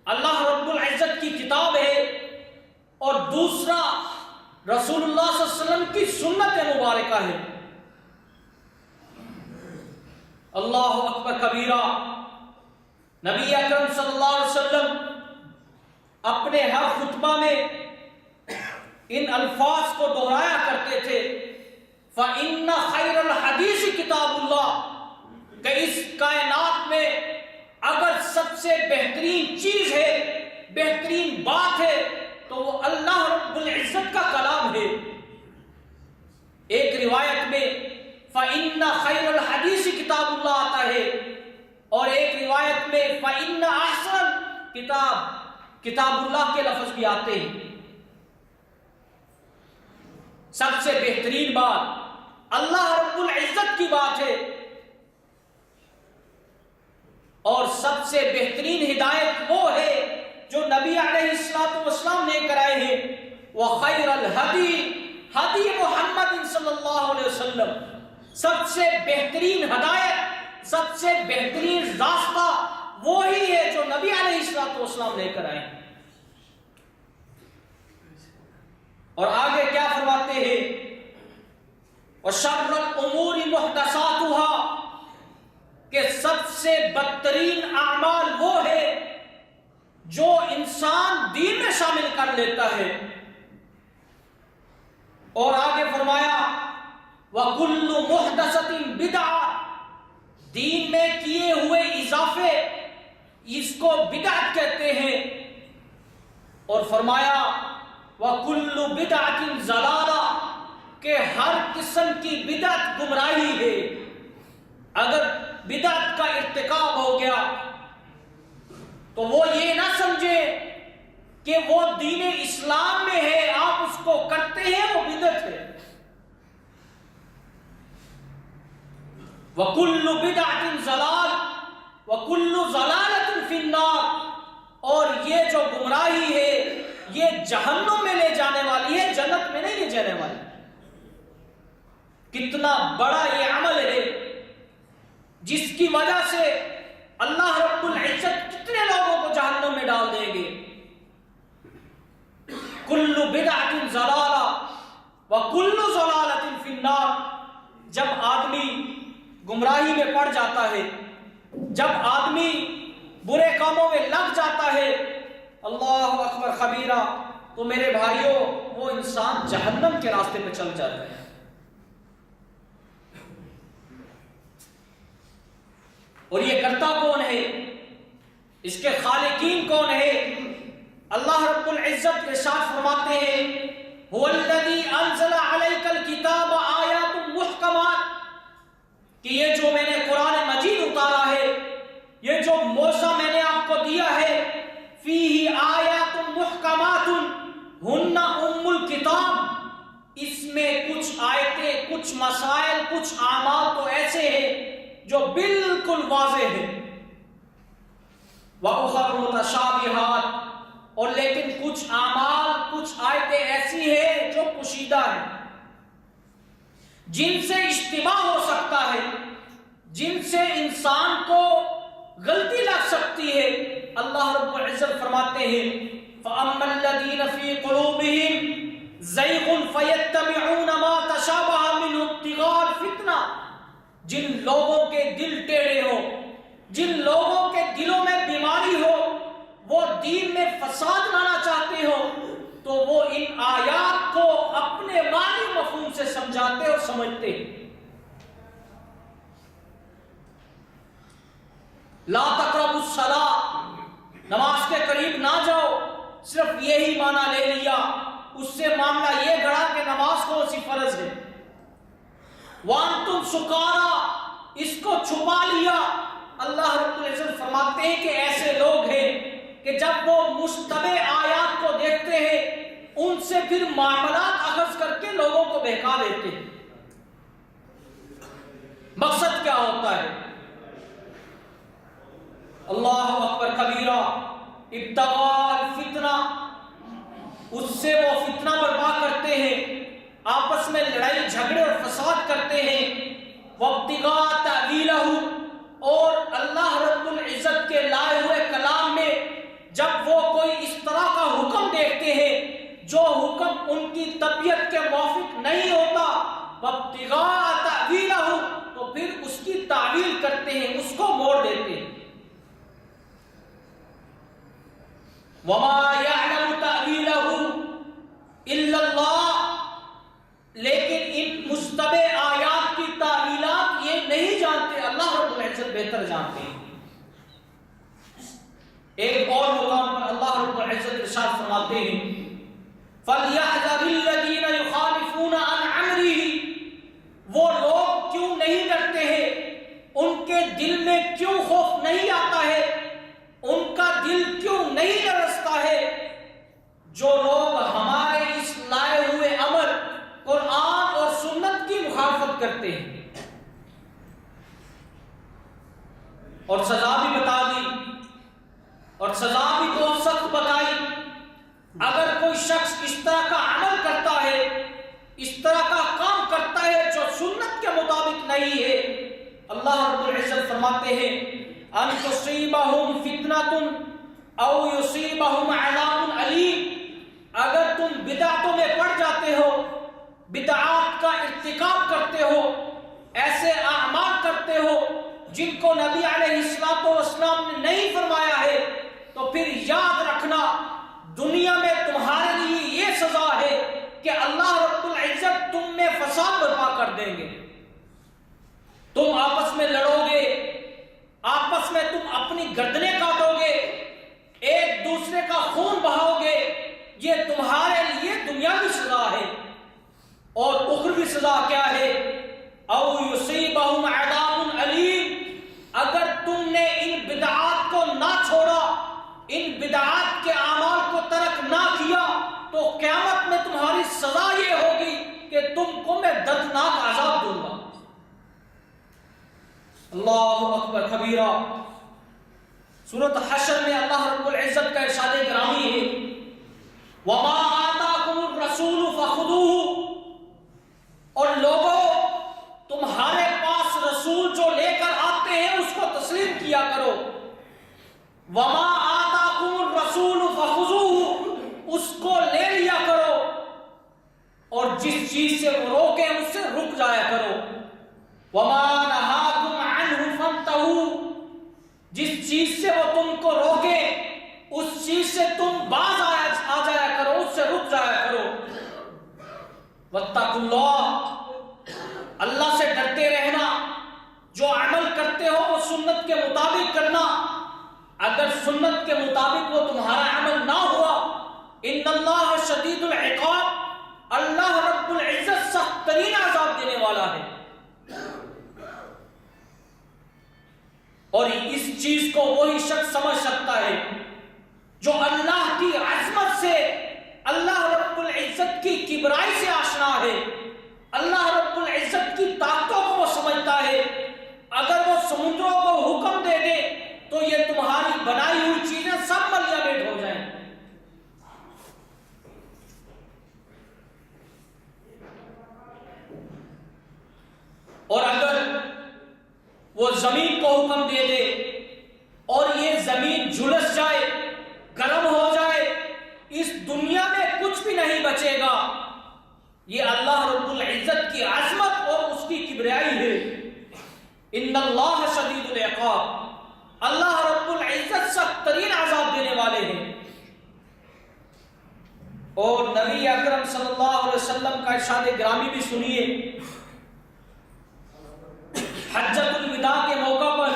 اللہ رب العزت کی کتاب ہے، اور دوسرا رسول اللہ صلی اللہ علیہ وسلم کی سنت مبارکہ ہے. اللہ اکبر کبیرہ. نبی اکرم صلی اللہ علیہ وسلم اپنے ہر خطبہ میں ان الفاظ کو دہرایا کرتے تھے، فَإِنَّ خَيْرَ الْحَدِيثِ کتاب اللہ، کہ اس کائنات میں اگر سب سے بہترین چیز ہے، بہترین بات ہے، تو وہ اللہ رب العزت کا کلام ہے. ایک روایت میں فَإِنَّ خَيْرَ الْحَدِيثِ کتاب اللہ آتا ہے، اور ایک روایت میں فَإِنَّ أَحْسَنَ کتاب اللہ کے لفظ بھی آتے ہیں. سب سے بہترین بات اللہ رب العزت کی بات ہے، اور سب سے بہترین ہدایت وہ ہے جو نبی علیہ السلام نے کرائے ہیں. وَخَيْرَ الْهَدِي هَدِي محمد صلی اللہ علیہ وسلم. سب سے بہترین ہدایت، سب سے بہترین راستہ وہی ہے جو نبی علیہ السلام نے کرائے ہیں. اور آگے کیا فرماتے ہیں؟ وَشَرَّ الْأُمُورِ مُحْدَثَاتُهَا، کہ سب سے بدترین اعمال وہ ہے جو انسان دین میں شامل کر لیتا ہے. اور آگے فرمایا وَكُلُّ مُحْدَثَةٍ بِدْعَةٍ، دین میں کیے ہوئے اضافے اس کو بدعت کہتے ہیں. اور فرمایا وَكُلُّ بِدْعَةٍ ضَلَالَةٍ، کہ ہر قسم کی بدعت گمراہی ہے. اگر بدعت کا ارتکاب ہو گیا تو وہ یہ نہ سمجھے کہ وہ دین اسلام میں ہے، آپ اس کو کرتے ہیں، وہ بدعت ہے. وَكُلُّ بِدْعَةٍ ضَلَالَةٍ وَكُلُّ ضَلَالَةٍ فِي النَّارِ، اور یہ جو گمراہی ہے یہ جہنم میں لے جانے والی ہے، جنت میں نہیں لے جانے والی. کتنا بڑا یہ عمل ہے جس کی وجہ سے اللہ رب العزت کتنے لوگوں کو جہنم میں ڈال دیں گے. کل بدعۃ ضلالہ وکل ضلالۃ فی النار. جب آدمی گمراہی میں پڑ جاتا ہے، جب آدمی برے کاموں میں لگ جاتا ہے، اللہ اکبر خبیرہ، تو میرے بھائیوں وہ انسان جہنم کے راستے پہ چل جاتا ہے. اور یہ کرتا کون ہے؟ اس کے خالقین کون ہے؟ اللہ رب العزت ارشاد فرماتے ہیں هو الذی انزل علیک الکتاب آیات محکمات، کہ یہ جو میں نے قرآن مجید اتارا ہے، یہ جو موسیٰ میں نے آپ کو دیا ہے، فیہ آیات محکمات ہن ام الکتاب، اس میں کچھ آیتیں، کچھ مسائل، کچھ اعمال تو ایسے ہیں جو بالکل واضح ہیں. وَأُخَرُ مُتَشَابِهَاتٍ، اور لیکن کچھ اعمال، کچھ آیتیں ایسی ہیں جو پوشیدہ ہیں، جن سے اشتباہ ہو سکتا ہے، جن سے انسان کو غلطی لگ سکتی ہے. اللہ رب العزت فرماتے ہیں فَأَمَّا الَّذِينَ فِي قُلُوبِهِمْ زَيْغٌ فَيَتَّبِعُونَ مَا تَشَابَهَ مِنْهُ ابْتِغَاءَ الْفِتْنَةِ، جن لوگوں کے دل ٹیڑھے ہو، جن لوگوں کے دلوں میں بیماری ہو، وہ دین میں فساد لانا چاہتے ہو، تو وہ ان آیات کو اپنے معنی مفہوم سے سمجھاتے اور سمجھتے ہیں. لا تقربوا الصلاۃ، نماز کے قریب نہ جاؤ، صرف یہی معنی لے لیا، اس سے معاملہ یہ گڑا کہ نماز کون سی فرض ہے. وانتم سکارا، اس کو چھپا لیا، اللہ رب العزت فرماتے ہیں کہ ایسے لوگ ہیں کہ جب وہ مشتبہ آیات کو دیکھتے ہیں ان سے پھر معاملات اخذ کر کے لوگوں کو بہکا دیتے ہیں. مقصد کیا ہوتا ہے؟ اللہ اکبر کبیرہ، ابتغاء الفتنہ، اس سے وہ فتنہ برپا کرتے ہیں، آپس میں لڑائی جھگڑے اور فساد کرتے ہیں. وابتغاء تأویلہ، اور اللہ رب العزت کے لائے ہوئے کلام میں جب وہ کوئی اس طرح کا حکم دیکھتے ہیں جو حکم ان کی طبیعت کے موافق نہیں ہوتا، وابتغاء تأویلہ، تو پھر اس کی تعویل کرتے ہیں، اس کو موڑ دیتے ہیں. وما يعلم تأویلہ الا اللہ، لیکن ان مشتبہ آیات کی تعویلات یہ نہیں جانتے، اللہ رب العزت بہتر جانتے ہیں. ایک اور مقام پر اللہ رب العزت ارشاد فرماتے ہیں فَلْيَحْذَرِ الَّذِينَ يُخَالِفُونَ عَنْ أَمْرِهِ، وہ لوگ کیوں نہیں ڈرتے ہیں، ان کے دل میں کیوں خوف نہیں آتا ہے، ان کا دل کیوں نہیں لرزتا ہے، جو لوگ ہمارے اس لائے ہوئے امر قرآن اور سنت کی مخالفت کرتے ہیں. اور سزا بھی بتا دی، اور سزا بھی بہت سخت بتائی. اگر کوئی شخص اس طرح کا عمل کرتا ہے، اس طرح کا کام کرتا ہے جو سنت کے مطابق نہیں ہے، اللہ رب العزت فرماتے ہیں ان تصیبہم فتنۃ او یصیبہم عذاب علیم، اگر تم بدعتوں میں پڑ جاتے ہو، بدعات کا ارتکاب کرتے ہو، ایسے اعمال کرتے ہو جن کو نبی علیہ السلام نے نہیں فرمایا ہے، تو پھر یاد رکھنا دنیا میں تمہارے لیے یہ سزا ہے کہ اللہ رب العزت تم میں فساد برپا کر دیں گے. تم آپس میں لڑو گے، آپس میں تم اپنی گردنیں کاٹو گے، ایک دوسرے کا خون بہاؤ گے. یہ تمہارے لیے دنیاوی سزا ہے. اور اخروی سزا کیا ہے؟ او یصیبہم عذاب علیم، اگر تم نے ان بدعات کو نہ چھوڑا، ان بدعات کے اعمال کو ترک نہ کیا، تو قیامت میں تمہاری سزا یہ ہوگی کہ تم کو میں دردناک عذاب دوں گا. اللہ اکبر کبیرہ. سورۃ حشر میں اللہ رب العزت کا ارشاد گرامی ہے وما آتاکم الرسول فخذوہ، اور لوگوں تمہارے پاس رسول جو لے کر آتے ہیں اس کو تسلیم کیا کرو. وما آتاکم الرسول فخذوہ، اس کو لے لیا کرو، اور جس چیز سے وہ روکے اس سے رک جایا کرو. وما نہاکم عنہ فانتہوا، جس چیز سے وہ تم کو روکے اس چیز سے تم باز آ جایا کرو، اس سے رک جایا کرو. واتقوا اللہ، اللہ سے ڈرتے رہنا. جو عمل کرتے ہو وہ سنت کے مطابق کرنا. اگر سنت کے مطابق وہ تمہارا عمل نہ ہوا، ان اللہ شدید العقاب، اللہ رب العزت سخت ترین عذاب دینے والا ہے. اور اس چیز کو وہی شخص سمجھ سکتا ہے جو اللہ کی عظمت سے، اللہ رب العزت کی کبرائی سے آشنا ہے، اللہ رب العزت کی طاقتوں کو وہ سمجھتا ہے. اگر وہ سمندروں کو حکم دے دے تو یہ تمہاری بنائی ہوئی چیزیں سب ملیا میٹ ہو جائیں. اور اگر وہ زمین کو حکم دے دے اور یہ زمین جھلس جائے، گرم ہو جائے، اس دنیا میں کچھ بھی نہیں بچے گا. یہ اللہ رب العزت کی عظمت اور اس کی کبریائی ہے. ان اللہ شدید العقاب، اللہ رب العزت سخت ترین عذاب دینے والے ہیں. اور نبی اکرم صلی اللہ علیہ وسلم کا ارشاد گرامی بھی سنیے. حجۃ الوداع کے موقع پر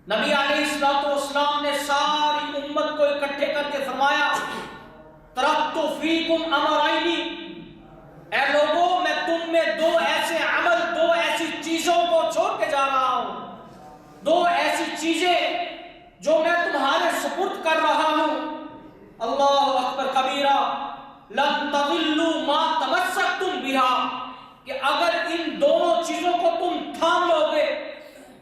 نبی علیہ السلام نے ساری امت کو اکٹھے کر کے فرمایا ترکت فیکم امرین، اے لوگوں میں تم میں دو ایسے عمل، دو ایسی چیزوں کو چھوڑ کے جا رہا ہوں دو ایسی چیزیں جو میں تمہارے سپرد کر رہا ہوں، اللہ اکبر کبیرہ، لن تضلوا ما تمسکتم بها، کہ اگر ان دونوں چیزوں کو تم تھام لو گے،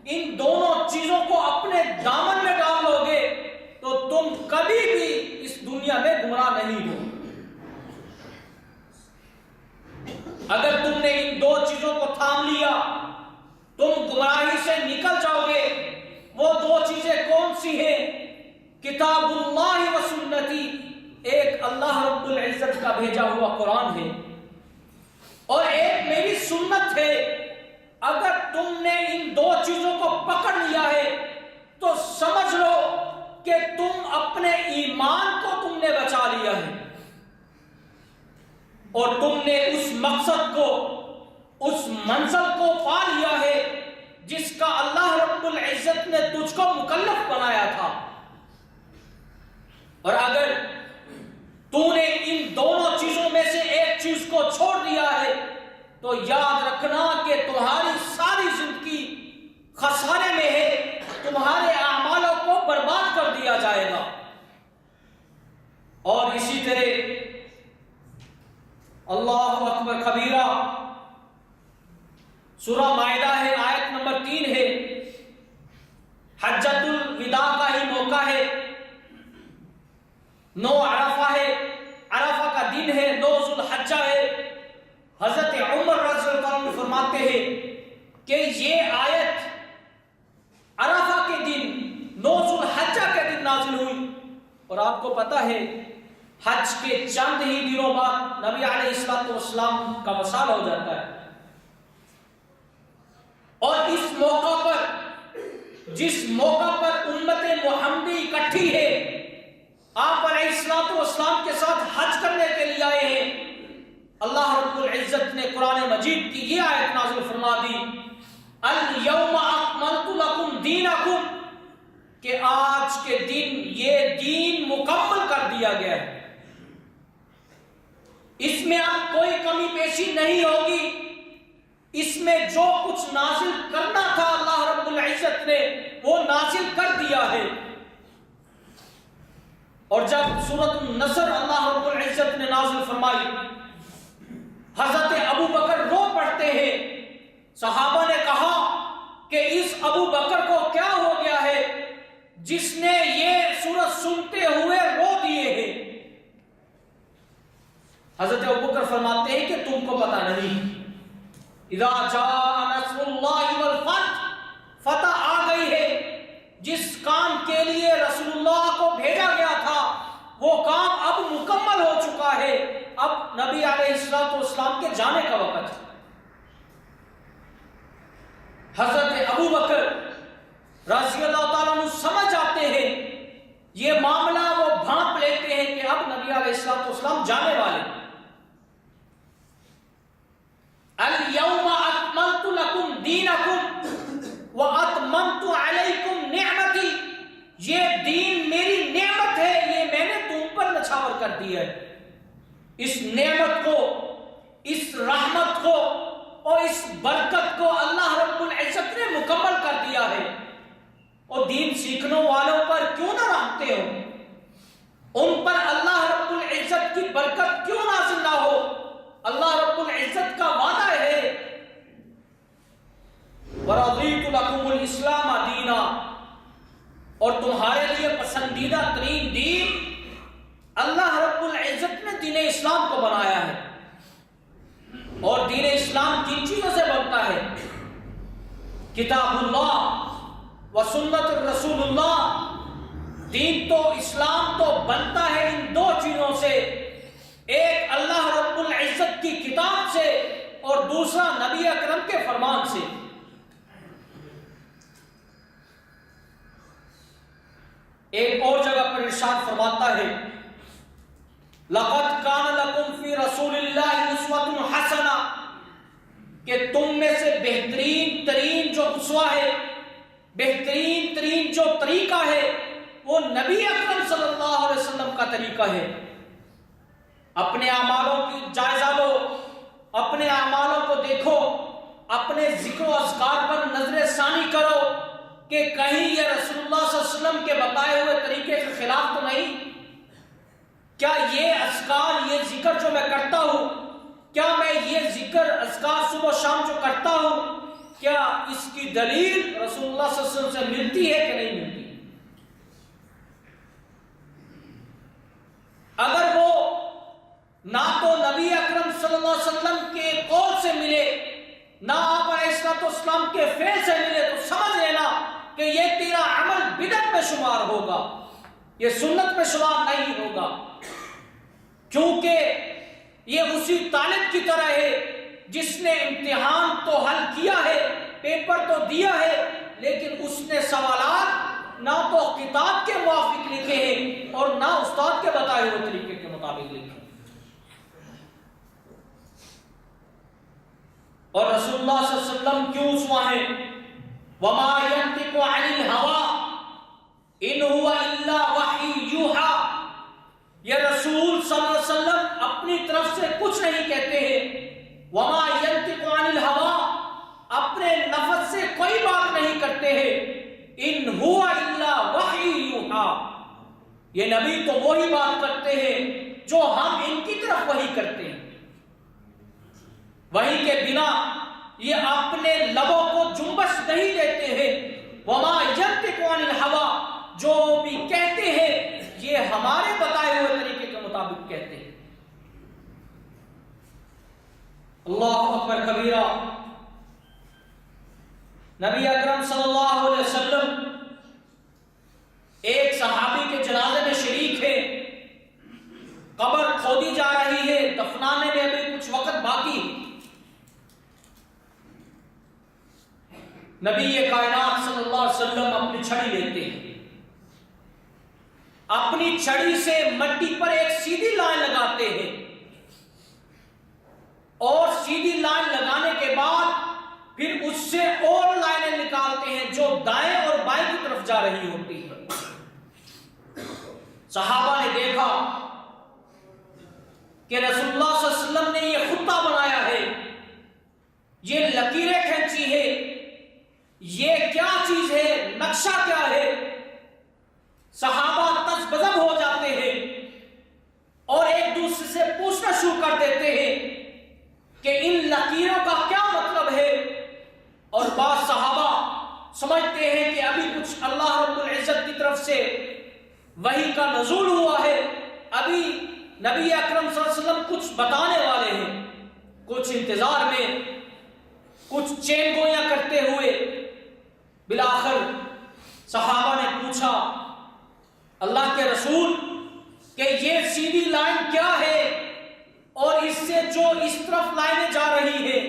ان دونوں چیزوں کو اپنے دامن میں ڈال لو گے، تو تم کبھی بھی اس دنیا میں گمراہ نہیں ہو۔ اگر تم نے ان دو چیزوں کو تھام لیا تم گمراہی سے نکل جاؤ گے۔ وہ دو چیزیں کون سی ہیں؟ کتاب اللہ و سنتی، ایک اللہ رب العزت کا بھیجا ہوا قرآن ہے، اور ایک میری سنت ہے۔ اگر تم نے ان دو چیزوں کو پکڑ لیا ہے تو سمجھ لو کہ تم اپنے ایمان کو تم نے بچا لیا ہے، اور تم نے اس مقصد کو، اس منزل کو پا لیا ہے جس کا اللہ رب العزت نے تجھ کو مکلف بنایا تھا۔ اور اگر تو نے ان دونوں چیزوں میں سے ایک چیز کو چھوڑ دیا ہے تو یاد رکھنا کہ تمہاری ساری زندگی خسارے میں ہے، تمہارے اعمالوں کو برباد کر دیا جائے گا۔ اور اسی طرح اللہ اکبر کبیرہ، سورہ مائدہ ہے، آیت نمبر 3 ہے، حجۃ الوداع کا ہی موقع ہے، 9 عرفہ ہے، عرفہ کا دن ہے، 9 ذو الحجہ ہے۔ حضرت عمر رضی اللہ عنہ فرماتے ہیں کہ یہ آیت عرفہ کے دن، 9 ذو الحجہ کے دن نازل ہوئی، اور آپ کو پتہ ہے حج کے چند ہی دنوں بعد نبی علیہ الصلوۃ والسلام کا وصال ہو جاتا ہے۔ اور اس موقع پر، جس موقع پر امت محمدی اکٹھی ہے، آپ علیہ الصلوۃ والسلام کے ساتھ حج کرنے کے لیے آئے ہیں، اللہ رب العزت نے قرآن مجید کی یہ آیت نازل فرما دی، الیوم اکملت لکم دینکم، کہ آج کے دن یہ دین مکمل کر دیا گیا ہے، اس میں اب کوئی کمی پیشی نہیں ہوگی، اس میں جو کچھ نازل کرنا تھا اللہ رب العزت نے وہ نازل کر دیا ہے۔ اور جب سورۃ النصر اللہ رب العزت نے نازل فرمائی، حضرت ابو بکر رو پڑتے ہیں، صحابہ نے کہا کہ اس ابو بکر کو کیا ہو گیا ہے جس نے یہ سورت سنتے ہوئے رو دیے ہیں؟ حضرت ابو بکر فرماتے ہیں کہ تم کو پتہ نہیں، اذا جاء نصر اللہ والفتح، فتح آ گئی ہے، جس کام کے لیے رسول اللہ کو بھیجا گیا تھا وہ کام اب مکمل ہو چکا ہے، اب نبی علیہ الصلوۃ والسلام کے جانے کا وقت ہے۔ حضرت ابو بکر رضی اللہ تعالیٰ عنہ سمجھ آتے ہیں یہ معاملہ، وہ بھانپ لیتے ہیں کہ اب نبی علیہ الصلوۃ والسلام جانے والے۔ الیوم اکملت لکم دینکم واتممت علیکم نعمتی، یہ دین میری نعمت ہے، یہ میں نے تم پر نچھاور کر دی ہے۔ اس نعمت کو، اس رحمت کو اور اس برکت کو اللہ رب العزت نے مکمل کر دیا ہے، اور دین سیکھنے والوں پر کیوں نہ رحمتے ہو، ان پر اللہ رب العزت کی برکت کیوں نازل نہ ہو؟ اللہ رب العزت کا وعدہ ہے، وَرَضِيتُ لَكُمُ الْإِسْلَامَ دِينًا، اور تمہارے لیے پسندیدہ ترین دین اللہ رب العزت نے دین اسلام کو بنایا ہے۔ اور دین اسلام کن چیزوں سے بنتا ہے؟ کتاب اللہ و سنت رسول اللہ۔ دین تو، اسلام تو بنتا ہے ان دو چیزوں سے، ایک اللہ رب العزت کی کتاب سے اور دوسرا نبی اکرم کے فرمان سے۔ ایک اور جگہ پر ارشاد فرماتا ہے، لَقَدْ كَانَ لَكُمْ فِي رَسُولِ اللَّهِ أُسْوَةٌ حَسَنَةٌ، کہ تم میں سے بہترین ترین جو اسوہ ہے، بہترین ترین جو طریقہ ہے وہ نبی اکرم صلی اللہ علیہ وسلم کا طریقہ ہے۔ اپنے اعمالوں کی جائزہ لو، اپنے اعمالوں کو دیکھو، اپنے ذکر و اذکار پر نظر ثانی کرو، کہ کہیں یہ رسول اللہ صلی اللہ علیہ وسلم کے بتائے ہوئے طریقے کے خلاف تو نہیں؟ کیا یہ اذکار، یہ ذکر جو میں کرتا ہوں، کیا میں یہ ذکر اذکار صبح و شام جو کرتا ہوں، کیا اس کی دلیل رسول اللہ صلی اللہ علیہ وسلم سے ملتی ہے کہ نہیں ملتی؟ اگر وہ نہ تو نبی اکرم صلی اللہ علیہ وسلم کے قول سے ملے، نہ آپ علیہ السلام کے فعل سے ملے، تو سمجھ لینا کہ یہ تیرا عمل بدعت میں شمار ہوگا، یہ سنت میں شمار نہیں ہوگا، کیونکہ یہ اسی طالب کی طرح ہے جس نے امتحان تو حل کیا ہے، پیپر تو دیا ہے، لیکن اس نے سوالات نہ تو کتاب کے موافق لکھے ہیں اور نہ استاد کے بتائے ہوئے طریقے کے مطابق لکھے۔ اور رسول اللہ صلی اللہ علیہ وسلم کیوں اسوہ ہیں؟ وَمَا يَنْطِقُ عَنِ الْهَوَىٰ إِنْ هُوَ إِلَّا وَحْيٌ يُوحَىٰ، یہ رسول صلی اللہ علیہ وسلم اپنی طرف سے کچھ نہیں کہتے ہیں۔ وَمَا يَنْطِقُ عَنِ الْهَوَىٰ، اپنے نفس سے کوئی بات نہیں کرتے ہیں۔ إِنْ هُوَ إِلَّا وَحْيٌ يُوحَىٰ، یہ نبی تو وہی بات کرتے ہیں جو ہم ان کی طرف وحی کرتے ہیں۔ وحی کے بنا یہ اپنے لبوں کو جنبش نہیں دیتے ہیں۔ وَمَا يَنْطِقُ عَنِ الْهَوَىٰ، جو بھی کہتے ہیں یہ ہمارے بتائے ہوئے طریقے کے مطابق کہتے ہیں۔ اللہ اکبر کبیرہ۔ نبی اکرم صلی اللہ علیہ وسلم ایک صحابی کے جنازے میں شریک ہے، قبر کھودی جا رہی ہے، دفنانے میں ابھی کچھ وقت باقی۔ نبی کائنات صلی اللہ علیہ وسلم اپنی چھڑی لیتے ہیں، اپنی چھڑی سے مٹی پر ایک سیدھی لائن لگاتے ہیں، اور سیدھی لائن لگانے کے بعد پھر اس سے اور لائنیں نکالتے ہیں جو دائیں اور بائیں کی طرف جا رہی ہوتی ہیں۔ صحابہ نے دیکھا کہ رسول اللہ صلی اللہ علیہ وسلم نے یہ خطہ بنایا ہے، یہ لکیریں کھینچی ہے، یہ کیا چیز ہے، نقشہ کیا ہے؟ صحابہ تز بزم ہو جاتے ہیں اور ایک دوسرے سے پوچھنا شروع کر دیتے ہیں کہ ان لکیروں کا کیا مطلب ہے؟ اور بعض صحابہ سمجھتے ہیں کہ ابھی کچھ اللہ رب العزت کی طرف سے وحی کا نزول ہوا ہے، ابھی نبی اکرم صلی اللہ علیہ وسلم کچھ بتانے والے ہیں، کچھ انتظار میں، کچھ چین گویاں کرتے ہوئے۔ بالآخر صحابہ نے پوچھا اللہ کے رسول کہ یہ سیدھی لائن کیا ہے، اور اس سے جو اس طرف لائنیں جا رہی ہے،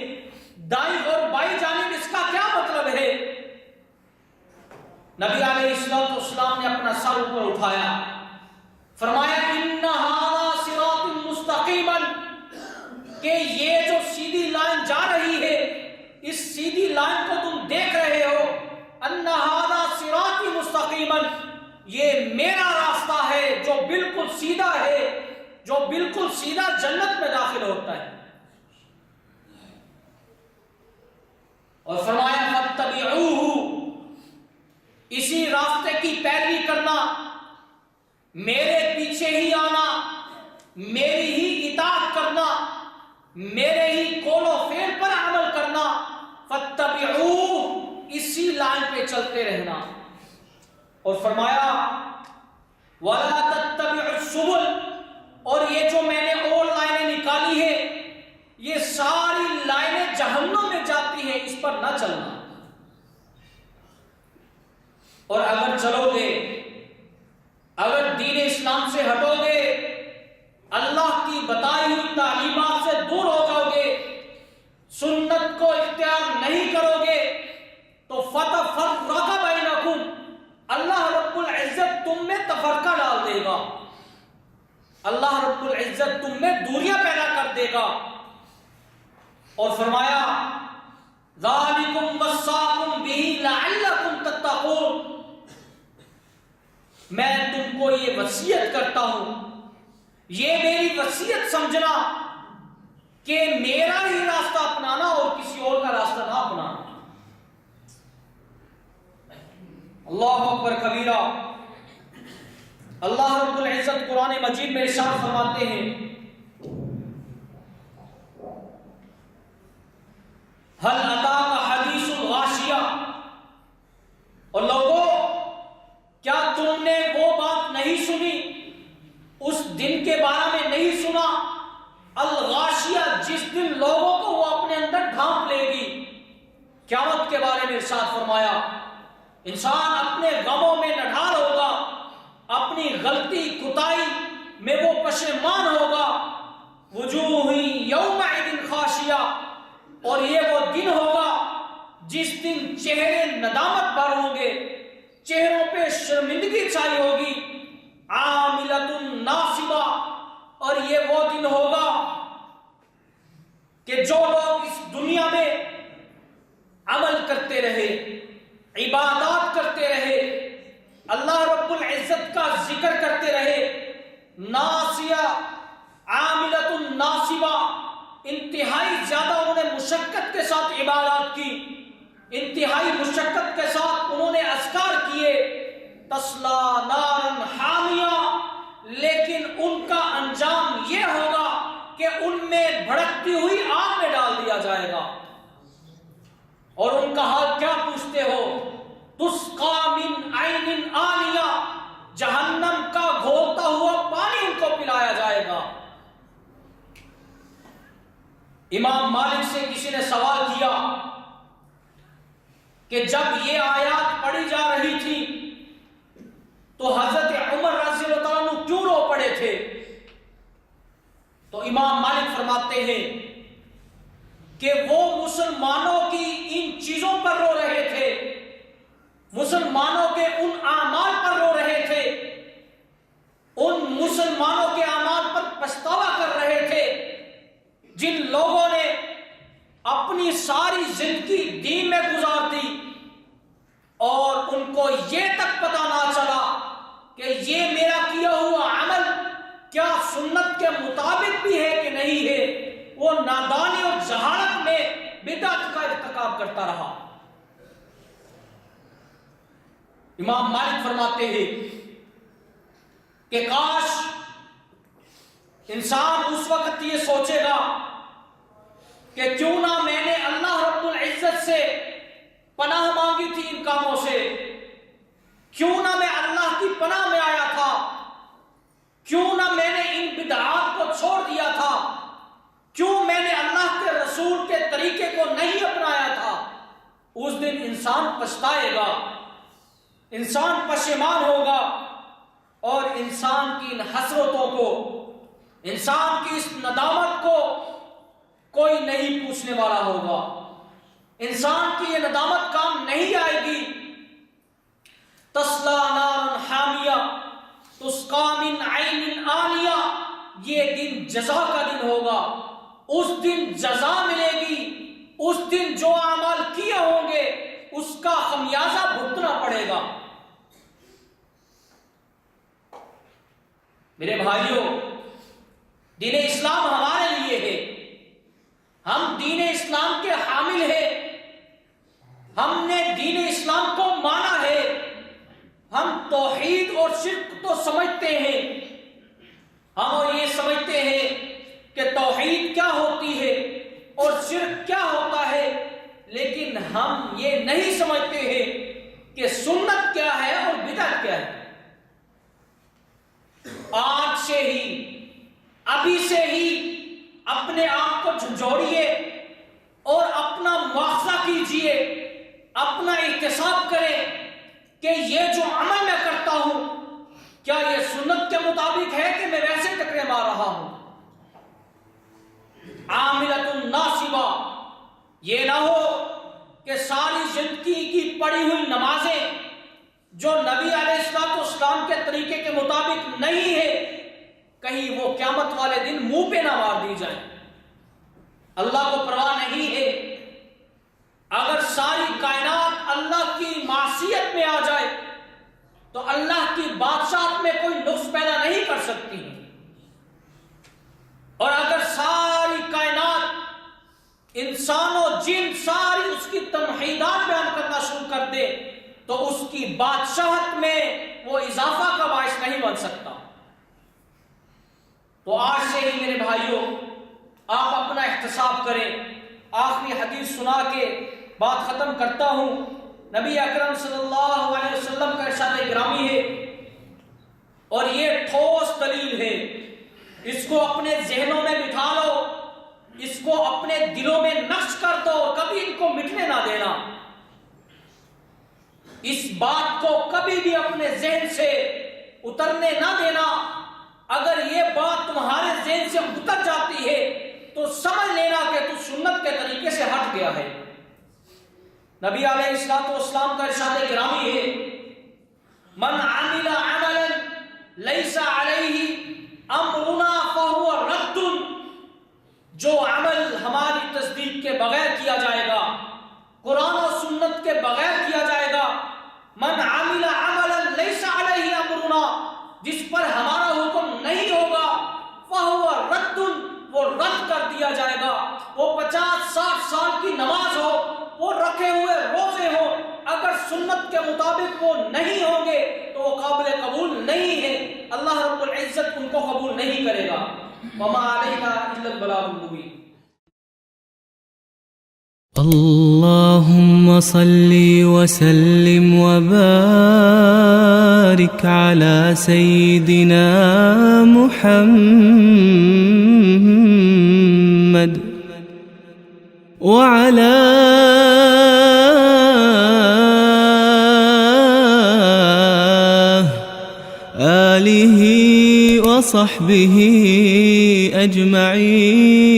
دائیں اور بائیں جانب، اس کا کیا مطلب ہے؟ نبی علیہ السلام نے اپنا سر اوپر اٹھایا، فرمایا ان ھذا صراط مستقیما، کہ یہ جو سیدھی لائن جا رہی ہے، اس سیدھی لائن کو تم دیکھ رہے ہو، ان ھذا صراط مستقیما، یہ میرا راستہ ہے جو بالکل سیدھا ہے، جو بالکل سیدھا جنت میں داخل ہوتا ہے۔ اور فرمایا فاتبعوہ، اسی راستے کی پیروی کرنا، میرے پیچھے ہی آنا، میری ہی اطاعت کرنا، میرے ہی قول و فعل پر عمل کرنا، فاتبعوہ، اسی لائن پہ چلتے رہنا۔ اور فرمایا وَلَا تَتَّبِعُوا السُّبُلَ، اور یہ جو میں نے اور لائنیں نکالی ہے، یہ ساری لائنیں جہنم میں جاتی ہیں، اس پر نہ چلنا، اور اگر چلو گے، اگر دین اسلام سے ہٹو گے، اللہ کی بتائی ہوئی تعلیمات سے دور ہو جاؤ گے، سنت کو اختیار نہیں کرو گے، تو فَتَفَرَّقَ بَيْنَكُمْ، اللہ رب العزت تم میں تفرقہ ڈال دے گا، اللہ رب العزت تم میں دوریاں پیدا کر دے گا۔ اور فرمایا ذَلِكُمْ وَصَّاكُمْ بِهِ لَعَلَّكُمْ تَتَّقُونَ، میں تم کو یہ وصیت کرتا ہوں، یہ میری وصیت سمجھنا کہ میرا ہی راستہ اپنانا اور کسی اور کا راستہ نہ اپنانا۔ اللہ اکبر کبیرہ۔ اللہ رب العزت قرآن مجید میں ارشاد فرماتے ہیں هل اتاک حدیث الغاشیہ، اور لوگوں کیا تم نے وہ بات نہیں سنی، اس دن کے بارے میں نہیں سنا، الغاشیہ جس دن لوگوں کو وہ اپنے اندر ڈھانپ لے گی۔ قیامت کے بارے میں ارشاد فرمایا انسان اپنے غموں میں نڈھال ہوگا، اپنی غلطی کوتاہی میں وہ پشیمان ہوگا۔ وجوہ یومئذ خاشعہ، اور یہ وہ دن ہوگا جس دن چہرے ندامت پر ہوں گے، چہروں پہ شرمندگی چھائی ہوگی۔ عاملۃ ناصبہ، اور یہ وہ دن ہوگا کہ جو لوگ اس دنیا میں عمل کرتے رہے، عبادات کرتے رہے، اللہ رب العزت کا ذکر کرتے رہے، ناصیہ عاملۃ ناصبہ، انتہائی زیادہ انہوں نے مشقت کے ساتھ عبادات کی، انتہائی مشقت کے ساتھ انہوں نے اذکار کیے، تصلا نارا حامیہ، لیکن ان کا انجام یہ ہوگا کہ ان میں بھڑکتی ہوئی آگ میں ڈال دیا جائے گا۔ اور ان کا حال کیا پوچھتے ہو؟ تسقا من عین آنیہ، جہنم کا گھولتا ہوا پانی ان کو پلایا جائے گا۔ امام مالک سے کسی نے سوال کیا کہ جب یہ آیات پڑھی جا رہی تھی تو حضرت عمر رضی اللہ عنہ کیوں رو پڑے تھے؟ تو امام مالک فرماتے ہیں کہ وہ مسلمانوں کی ان چیزوں پر رو رہے تھے، مسلمانوں کے ان اعمال پر رو رہے تھے، ان مسلمانوں کے اعمال پر پچھتاوا کر رہے تھے جن لوگوں نے اپنی ساری زندگی دین میں گزار دی اور ان کو یہ تک پتہ نہ چلا کہ یہ میرا کیا ہوا عمل کیا سنت کے مطابق بھی ہے کہ نہیں ہے۔ وہ نادانی اور جہالت میں بدعت کا ارتکاب کرتا رہا۔ امام مالک فرماتے ہیں کہ کاش انسان اس وقت یہ سوچے گا کہ کیوں نہ میں نے اللہ رب العزت سے پناہ مانگی تھی ان کاموں سے، کیوں نہ میں اللہ کی پناہ میں آیا تھا، کیوں نہ میں نے ان بدعات کو چھوڑ دیا تھا، کیوں میں نے اللہ کے رسول کے طریقے کو نہیں اپنایا تھا۔ اس دن انسان پچھتائے گا، انسان پشیمان ہوگا، اور انسان کی ان حسرتوں کو، انسان کی اس ندامت کو کوئی نہیں پوچھنے والا ہوگا۔ انسان کی یہ ندامت کام نہیں آئے گی۔ تصلا نارا حامیہ تسقا من عین آنیہ، یہ دن جزا کا دن ہوگا، اس دن جزا ملے گی، اس دن جو اعمال کیے ہوں گے اس کا خمیازہ بھگتنا پڑے گا۔ میرے بھائیوں، دین اسلام ہمارے لیے ہے، ہم دین اسلام کے حامل ہیں، ہم نے دین اسلام کو مانا ہے، ہم توحید اور شرک تو سمجھتے ہیں، ہم یہ سمجھتے ہیں کہ توحید کیا ہوتی ہے اور شرک کیا ہوتا ہے، لیکن ہم یہ نہیں سمجھتے ہیں کہ سنت کیا ہے اور بدعت کیا ہے۔ آج سے ہی، ابھی سے ہی اپنے آپ کو جھنجھوڑیے اور اپنا مواخذہ کیجئے، اپنا احتساب کریں کہ یہ جو عمل میں کرتا ہوں کیا یہ سنت کے مطابق ہے کہ میں ویسے ٹکرے مار رہا ہوں۔ عاملۃ ناصبہ، یہ نہ ہو کہ ساری زندگی کی پڑھی ہوئی نمازیں جو نبی علیہ الصلوۃ والسلام کے طریقے کے مطابق نہیں ہے، کہیں وہ قیامت والے دن منہ پہ نہ مار دی جائیں۔ اللہ کو پرواہ نہیں ہے، اگر ساری کائنات اللہ کی معصیت میں آ جائے تو اللہ کی بادشاہت میں کوئی نقص پیدا نہیں کر سکتی، اور اگر ساری کائنات انسان و جن ساری اس کی تمہیدات بیان کرنا شروع کر دے تو اس کی بادشاہت میں وہ اضافہ کا باعث نہیں بن سکتا۔ تو آج سے ہی میرے بھائیوں آپ اپنا احتساب کریں۔ آخری حدیث سنا کے بات ختم کرتا ہوں۔ نبی اکرم صلی اللہ علیہ وسلم کا ارشاد گرامی ہے اور یہ ٹھوس دلیل ہے، اس کو اپنے ذہنوں میں بٹھا لو، اس کو اپنے دلوں میں نقش کر دو، کبھی ان کو مٹنے نہ دینا۔ اس بات کو کبھی بھی اپنے ذہن سے اترنے نہ دینا۔ اگر یہ بات تمہارے ذہن سے اتر جاتی ہے تو سمجھ لینا کہ تو سنت کے طریقے سے ہٹ گیا ہے۔ نبی علیہ الصلوۃ والسلام کا ارشاد گرامی ہے، من عمل عملا لیس علیہ امرنا فہو رد، جو عمل ہماری تصدیق کے بغیر کیا جائے گا، قرآن و سنت کے بغیر کیا جائے گا، من عمل عملا لیس علیہ امرنا، جس پر ہمارا حکم نہیں ہوگا، فہو رد، وہ رد کر دیا جائے گا۔ وہ 50-60 سال کی نماز ہو، وہ رکھے ہوئے روزے ہو، اگر سنت کے مطابق وہ نہیں ہوں گے تو وہ قابل قبول نہیں ہے، اللہ رب العزت ان کو قبول نہیں کرے گا۔ وما علینا الا البلاغ المبین۔ اللهم صل وسلم وبارك على سيدنا محمد وعلى آله وصحبه أجمعين۔